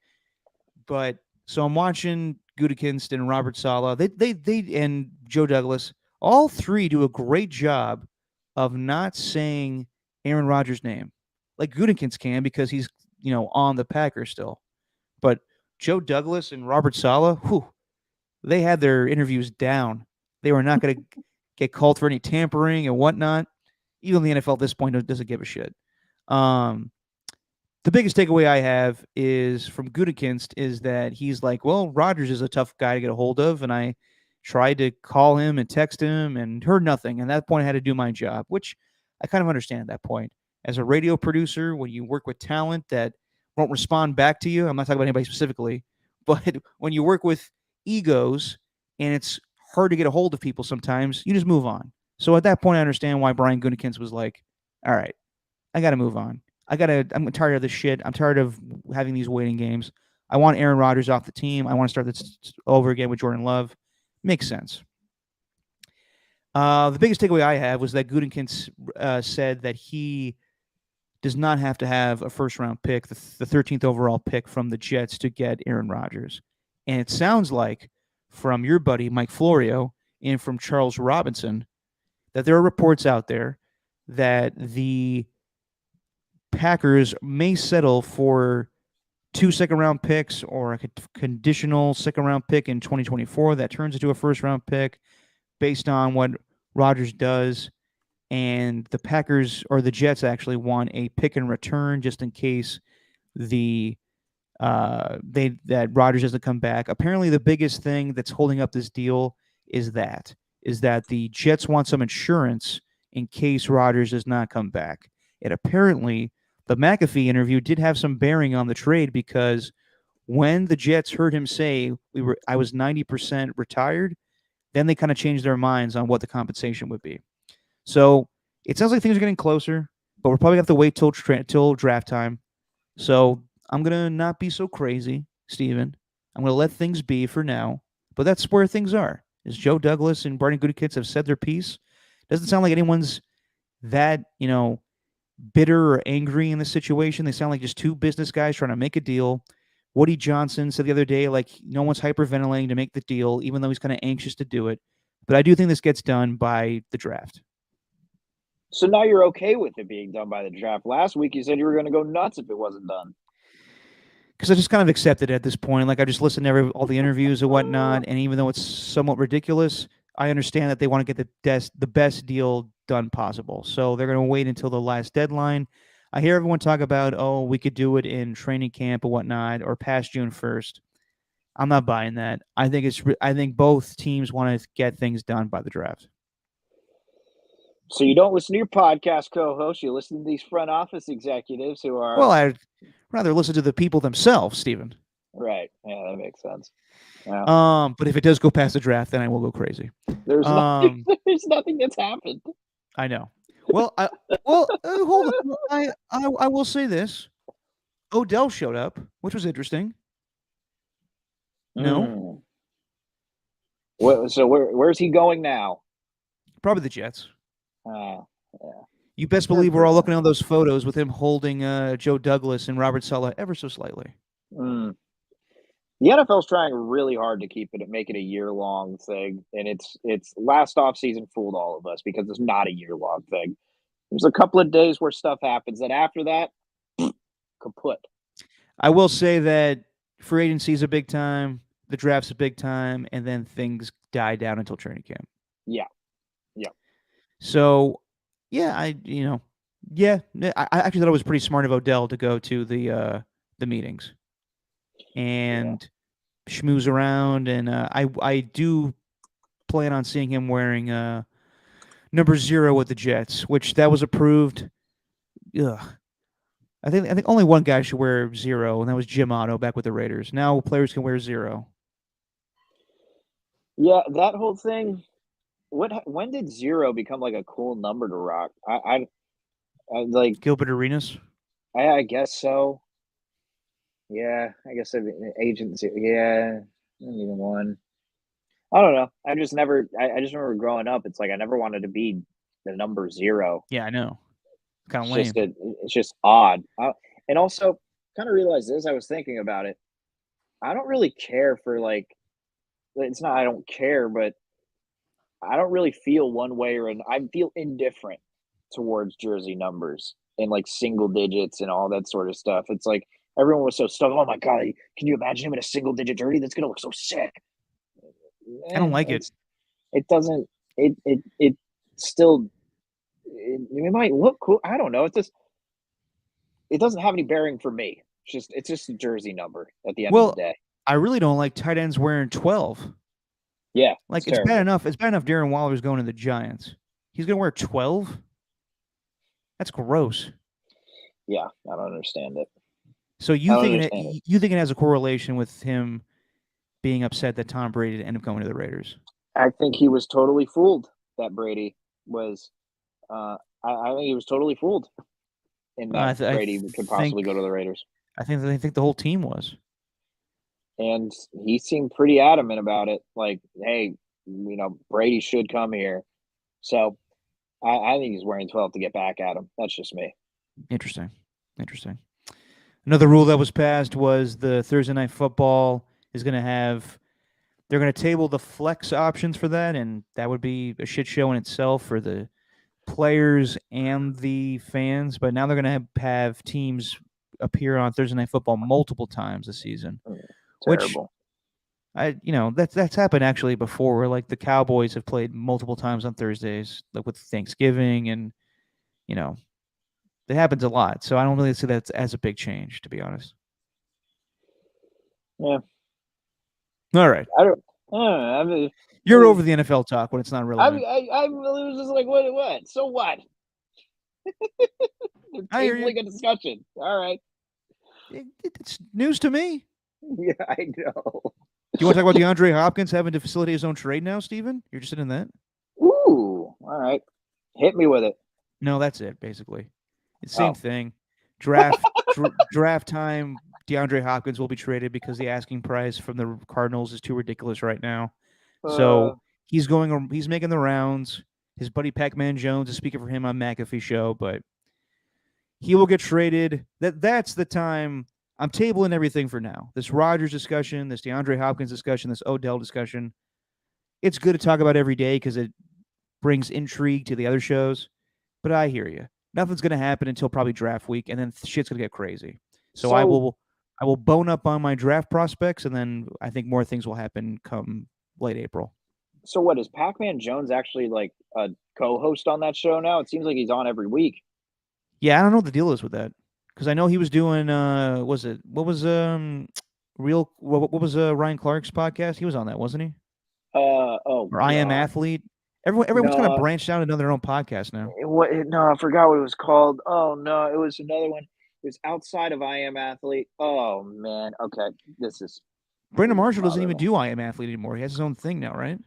But so I'm watching Gutekunst and Robert Saleh. They and Joe Douglas. All three do a great job of not saying Aaron Rodgers' name. Like Gutekunst can because he's on the Packers still. But Joe Douglas and Robert Saleh, whew, they had their interviews down. They were not going to get called for any tampering and whatnot. Even the NFL at this point doesn't give a shit. Um, the biggest takeaway I have is from Gutekunst is that he's like, well, Rodgers is a tough guy to get a hold of, and I tried to call him and text him and heard nothing. And at that point, I had to do my job, which I kind of understand at that point. As a radio producer, when you work with talent that won't respond back to you, I'm not talking about anybody specifically, but when you work with egos and it's hard to get a hold of people sometimes, you just move on. So at that point, I understand why Brian Gutekunst was like, all right, I got to move on. I'm tired of this shit. I'm tired of having these waiting games. I want Aaron Rodgers off the team. I want to start this over again with Jordan Love. Makes sense. The biggest takeaway I have was that Gutekunst said that he does not have to have a first round pick, the 13th overall pick from the Jets to get Aaron Rodgers. And it sounds like from your buddy Mike Florio and from Charles Robinson that there are reports out there that the Packers may settle for 2 second-round picks or a conditional second-round pick in 2024 that turns into a first-round pick based on what Rodgers does. And the Packers or the Jets actually want a pick in return just in case the that Rodgers doesn't come back. Apparently, the biggest thing that's holding up this deal is that the Jets want some insurance in case Rodgers does not come back. And apparently, the McAfee interview did have some bearing on the trade because when the Jets heard him say I was 90% retired, then they kind of changed their minds on what the compensation would be. So it sounds like things are getting closer, but we're probably gonna have to wait till draft time. So I'm gonna not be so crazy, Steven. I'm gonna let things be for now. But that's where things are. Is Joe Douglas and Barney Goodkids have said their piece. Doesn't sound like anyone's that bitter or angry in this situation. They sound like just two business guys trying to make a deal. Woody Johnson said the other day, like, no one's hyperventilating to make the deal, even though he's kind of anxious to do it. But I do think this gets done by the draft. So now you're okay with it being done by the draft. Last week you said you were going to go nuts if it wasn't done. Because I just kind of accepted it at this point. Like I just listened to all the interviews and whatnot, and even though it's somewhat ridiculous, I understand that they want to get the best deal done possible. So they're going to wait until the last deadline. I hear everyone talk about, oh, we could do it in training camp or whatnot, or past June 1st. I'm not buying that. I think both teams want to get things done by the draft. So you don't listen to your podcast co-host. You listen to these front office executives who Well, are I'd rather listen to the people themselves, Stephen. right. Yeah, that makes sense. Yeah. But if it does go past the draft, then I will go crazy. There's nothing. Um, There's nothing that's happened. I know. Well, hold on. I will say this. Odell showed up, which was interesting. No, Mm. So where's he going now? probably the Jets. Uh, yeah, You best good believe we're for all looking them. at those photos with him holding Joe Douglas and Robert Saleh ever so slightly. Mm. The NFL's trying really hard to make it a year long thing, and it's last off season fooled all of us because it's not a year long thing. There's a couple of days where stuff happens, and after that, kaput. I will say that free agency is a big time, the draft's a big time, and then things die down until training camp. Yeah, yeah, So, yeah, yeah, I actually thought it was pretty smart of Odell to go to the meetings yeah. and schmooze around, and I do plan on seeing him wearing number 0 with the Jets, which that was approved. Ugh. I think only one guy should wear 0, and that was Jim Otto back with the Raiders. Now players can wear 0. Yeah, that whole thing. When did 0 become like a cool number to rock? I like. Gilbert Arenas. I guess so. Yeah, I guess agency. Yeah, even one. I don't know. I just never. I just remember growing up. It's like I never wanted to be the number 0. Yeah, I know. Kind of It's just lame. it's just odd. And also, kind of realized this. I was thinking about it. I don't really care for like. It's not. I don't care, but I don't really feel one way or an. I feel indifferent towards jersey numbers and like single digits and all that sort of stuff. It's like everyone was so stoked. Oh my god! Can you imagine him in a single digit jersey? That's gonna look so sick. I don't like it. It doesn't. It still. It might look cool. I don't know. It doesn't have any bearing for me. It's just a jersey number at the end of the Well, day. I really don't like tight ends wearing 12. Yeah, it's Like it's bad terrible. enough. It's bad enough Darren Waller's going to the Giants. He's gonna wear 12. That's gross. Yeah, I don't understand it. So I you don't think understand it. you think it has a correlation with him being upset that Tom Brady ended up going to the Raiders? I think he was totally fooled that Brady was. I think he was totally fooled in that I Brady could possibly think go to the Raiders, I think the whole team was. and he seemed pretty adamant about it. Like, hey, Brady should come here. So I think he's wearing 12 to get back at him. That's just me. Interesting. Interesting. Another rule that was passed was the Thursday night football is going to have they're going to table the flex options for that, and that would be a shit show in itself for the players and the fans. But now they're going to have teams appear on Thursday night football multiple times this season, which Terrible. that's happened actually before. Where like the Cowboys have played multiple times on Thursdays, like with Thanksgiving, and you know it happens a lot. So I don't really see that as a big change, to be honest. Yeah, All right. I don't. I don't know. You're over the NFL talk when it's not relevant. I was just like, what? So what? They're I hear you. tabling a discussion. All right. It's news to me. Yeah, I know. Do you want to talk about DeAndre Hopkins having to facilitate his own trade now, Steven? You're interested in that? Ooh, all right. Hit me with it. No, that's it, basically. It's the same Oh, thing. Draft time, DeAndre Hopkins will be traded because the asking price from the Cardinals is too ridiculous right now. uh, So he's making the rounds. His buddy Pac-Man Jones is speaking for him on McAfee show, but he will get traded. That's the time. I'm tabling everything for now. This Rodgers discussion, this DeAndre Hopkins discussion, this Odell discussion. It's good to talk about every day because it brings intrigue to the other shows. But I hear you. Nothing's going to happen until probably draft week, and then shit's going to get crazy. So so I will bone up on my draft prospects, and then I think more things will happen come late April. so what is Pac-Man Jones actually like a co-host on that show now? It seems like he's on every week. Yeah, I don't know what the deal is with that because I know he was doing. Was it what was what was Ryan Clark's podcast? He was on that, wasn't he? Oh Or I Am God, Athlete. Everyone's kind of no, branched out into their own podcast now. no, I forgot what it was called. Oh no, it was another one. It was outside of I Am Athlete. Oh man, okay, this Brandon is Marshall doesn't bothering even me. do I Am Athlete anymore. He has his own thing now, right?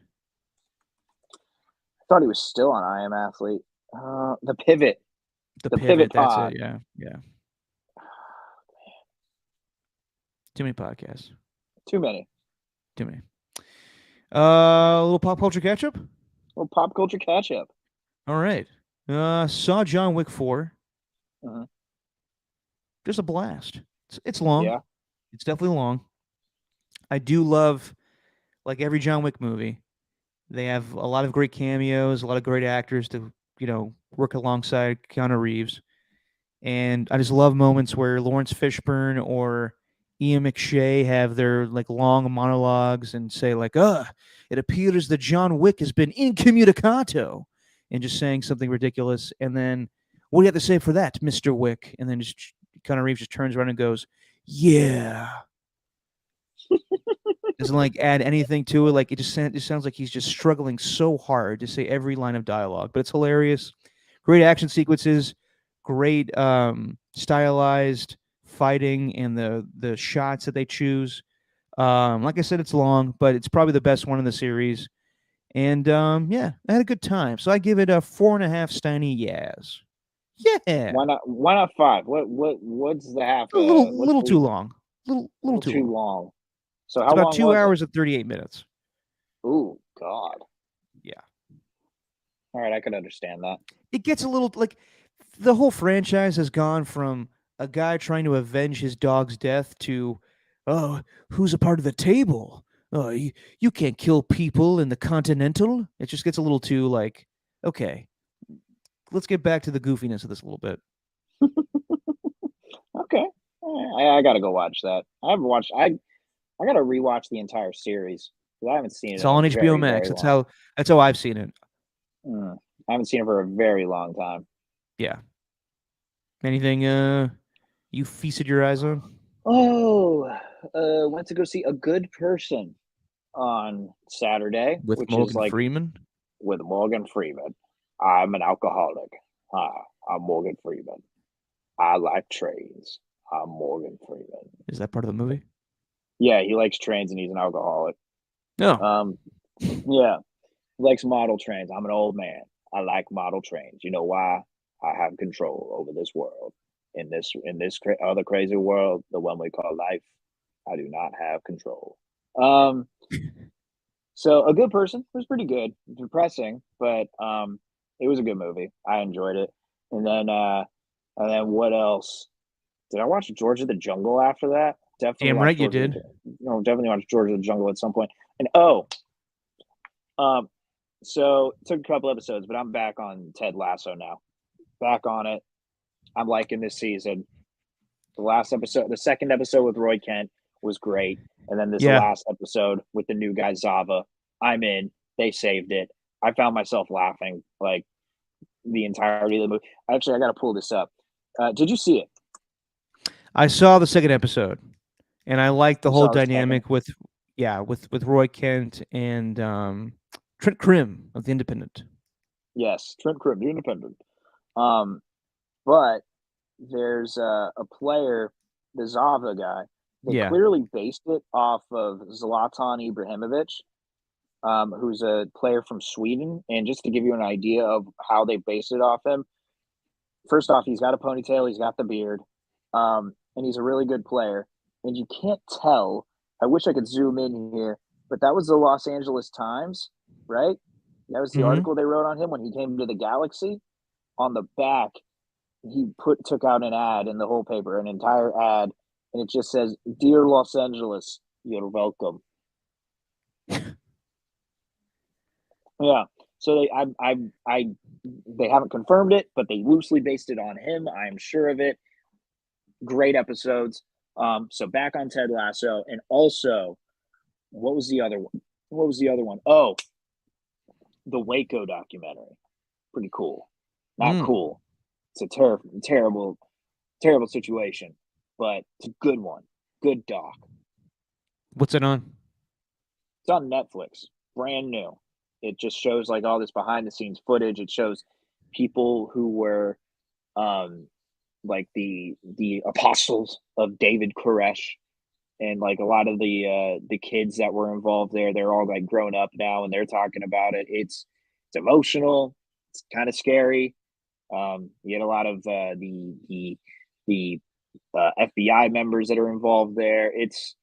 I thought he was still on I Am Athlete. The pivot, The the pivot Pivot. That's it. pod. Yeah, yeah. Too many podcasts. Too many. Too many. A little pop culture catch up. Well, pop culture catch up. All right. Saw John Wick 4. Mhm. Just a blast. It's long. Yeah. It's definitely long. I do love, like every John Wick movie, they have a lot of great cameos, a lot of great actors to, work alongside Keanu Reeves. And I just love moments where Lawrence Fishburne or Ian McShay have their like long monologues and say like, it appears that John Wick has been incommunicato," and just saying something ridiculous. And then, "What do you have to say for that, Mr. Wick?" And then just Keanu Reeves just turns around and goes, "Yeah." Doesn't like add anything to it. Like it sounds like he's just struggling so hard to say every line of dialogue, but it's hilarious. Great action sequences, great stylized fighting, and the shots that they choose. Like I said, it's long, but it's probably the best one in the series. And yeah, I had a good time. So I give it a 4.5 Steiny yes. Yeah, Why not five? What's the half? a little What's little the too long. Little little too too long. long? So It's how about long two was it? hours and 38 minutes. Ooh, God. Yeah. All right, I could understand that. It gets a little like the whole franchise has gone from a guy trying to avenge his dog's death to, oh, who's a part of the table? Oh, you can't kill people in the Continental. It just gets a little too like, okay, let's get back to the goofiness of this a little bit. Okay. I gotta go watch that. I haven't watched. I gotta rewatch the entire series because I haven't seen it It's in all a on HBO very Max. very long. That's how I've seen it. I haven't seen it for a very long time. Yeah. Anything you feasted your eyes on Oh, went to go see A Good Person on Saturday, with which is Morgan like Freeman? with Morgan Freeman. I'm an alcoholic. Hi, I'm Morgan Freeman. I like trains. I'm Morgan Freeman. Is that part of the movie? Yeah, he likes trains and he's an alcoholic. No. Um, yeah, he likes model trains. I'm an old man. I like model trains. You know why? I have control over this world. In this other crazy world, the one we call life, I do not have control. Um, so a good person was pretty good. Depressing, but it was a good movie. I enjoyed it. And then what else? Did I watch George of the Jungle after that? Definitely Damn watched right you George of the did. No, definitely watched George of the Jungle at some point. And oh, um, so it took a couple episodes, but I'm back on Ted Lasso now. Back on it. I'm liking this season. The last episode, the second episode with Roy Kent was great, and then this Yeah. last episode with the new guy Zava, I'm in. They saved it. I found myself laughing like the entirety of the movie. Actually, I got to pull this up. Did you see it? I saw the second episode, and I liked the You whole saw the second? dynamic with, yeah, with Roy Kent and Trent Krim of the Independent. Yes, Trent Cribb, the Independent. Um, but there's a player, the Zava guy. They Yeah. clearly based it off of Zlatan Ibrahimovic, who's a player from Sweden. And just to give you an idea of how they based it off him, first off, he's got a ponytail, he's got the beard, and he's a really good player. And you can't tell. I wish I could zoom in here, but that was the Los Angeles Times, right? That was the Mm-hmm. article they wrote on him when he came to the Galaxy. On the back, he took out an ad in the whole paper, an entire ad, and it just says, "Dear Los Angeles, you're welcome." Yeah. So they haven't confirmed it, but they loosely based it on him. I'm sure of it. Great episodes. So back on Ted Lasso, and also, what was the other one? What was the other one? Oh, the Waco documentary. Pretty cool. Not Mm. cool. It's a terrible, terrible situation, but it's a good one. Good doc. What's it on? It's on Netflix, brand new. It just shows like all this behind the scenes footage. It shows people who were um like the apostles of David Koresh, and like a lot of the kids that were involved there, they're all like grown up now and they're talking about it. It's emotional, it's kind of scary. You had a lot of the FBI members that are involved there. It's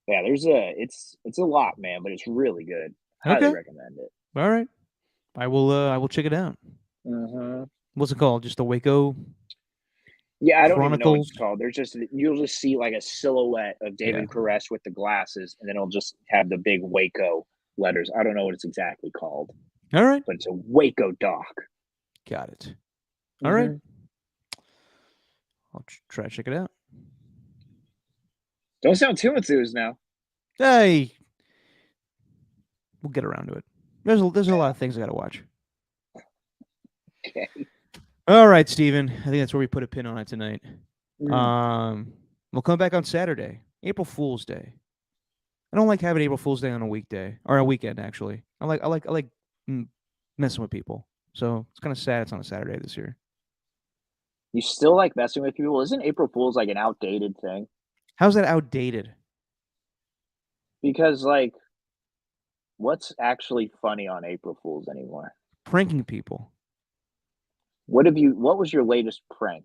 yeah, it's a lot, man, but it's really good. Highly Okay. recommend it. All right. I will check it out. Hmm. What's it called? Just the Waco Yeah, I don't even know what it's Chronicles? called. You'll just see like a silhouette of Yeah. David Koresh with the glasses, and then it'll just have the big Waco letters. I don't know what it's exactly called, All right. but it's a Waco doc. Got it. All right. Hmm. I'll try to check it out. Don't sound too enthused now. Hey, we'll get around to it. There's a lot of things I got to watch. Okay. All right, Steven. I think that's where we put a pin on it tonight. Mm. We'll come back on Saturday, April Fool's Day. I don't like having April Fool's Day on a weekday or a weekend. Actually, I like messing with people. So it's kind of sad it's on a Saturday this year. You still like messing with people? Isn't April Fool's like an outdated thing? How's that outdated? Because like, what's actually funny on April Fool's anymore? Pranking people. What was your latest prank?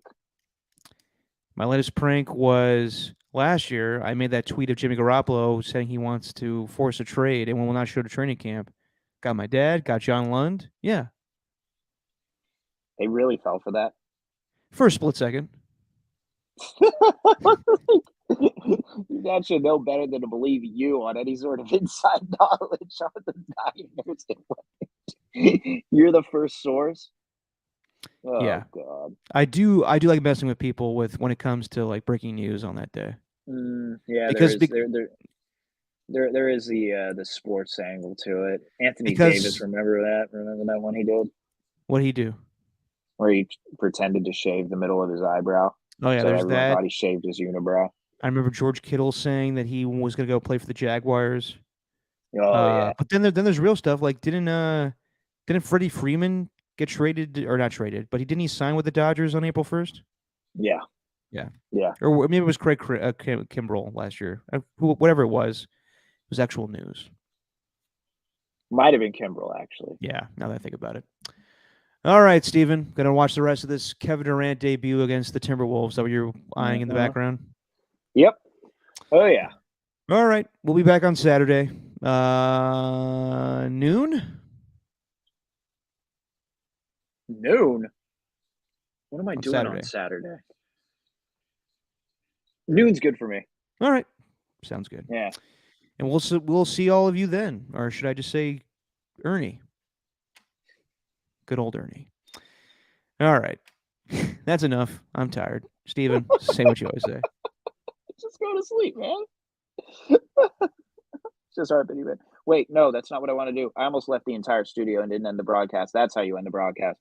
My latest prank was last year. I made that tweet of Jimmy Garoppolo saying he wants to force a trade and will not show to training camp. Got my dad, got John Lund. Yeah, They really fell for that. for a split second. That should know better than to believe you on any sort of inside knowledge on the diagnosis. You're the first source. Oh Yeah, God. I do like messing with people with when it comes to like breaking news on that day Yeah, because there is the sports angle to it. Anthony Davis, because remember that? Remember that one he did what he do? where he pretended to shave the middle of his eyebrow Oh yeah, so there's everyone that. thought he shaved his unibrow. I remember George Kittle saying that he was gonna go play for the Jaguars. Oh yeah, But then there's real stuff like didn't Freddie Freeman get traded or not traded, but he sign with the Dodgers on April 1st? yeah, Yeah, yeah. or maybe it was Kimbrell last year. Whatever it was actual news. Might have been Kimbrel actually. Yeah, now that I think about it. All right, Steven. Gonna watch the rest of this Kevin Durant debut against the Timberwolves that you're eyeing in the Hmm. background. Yep. Oh yeah. All right, we'll be back on Saturday, noon Noon. What am I on doing on Saturday. Saturday? Noon's good for me. All right, sounds good. Yeah. And we'll see all of you then, or should I just say Ernie? Good old Ernie. All right, that's enough. I'm tired. Steven, say what you always say. Just go to sleep, man. Just our opinion. Wait, no, that's not what I want to do. I almost left the entire studio and didn't end the broadcast. That's how you end the broadcast.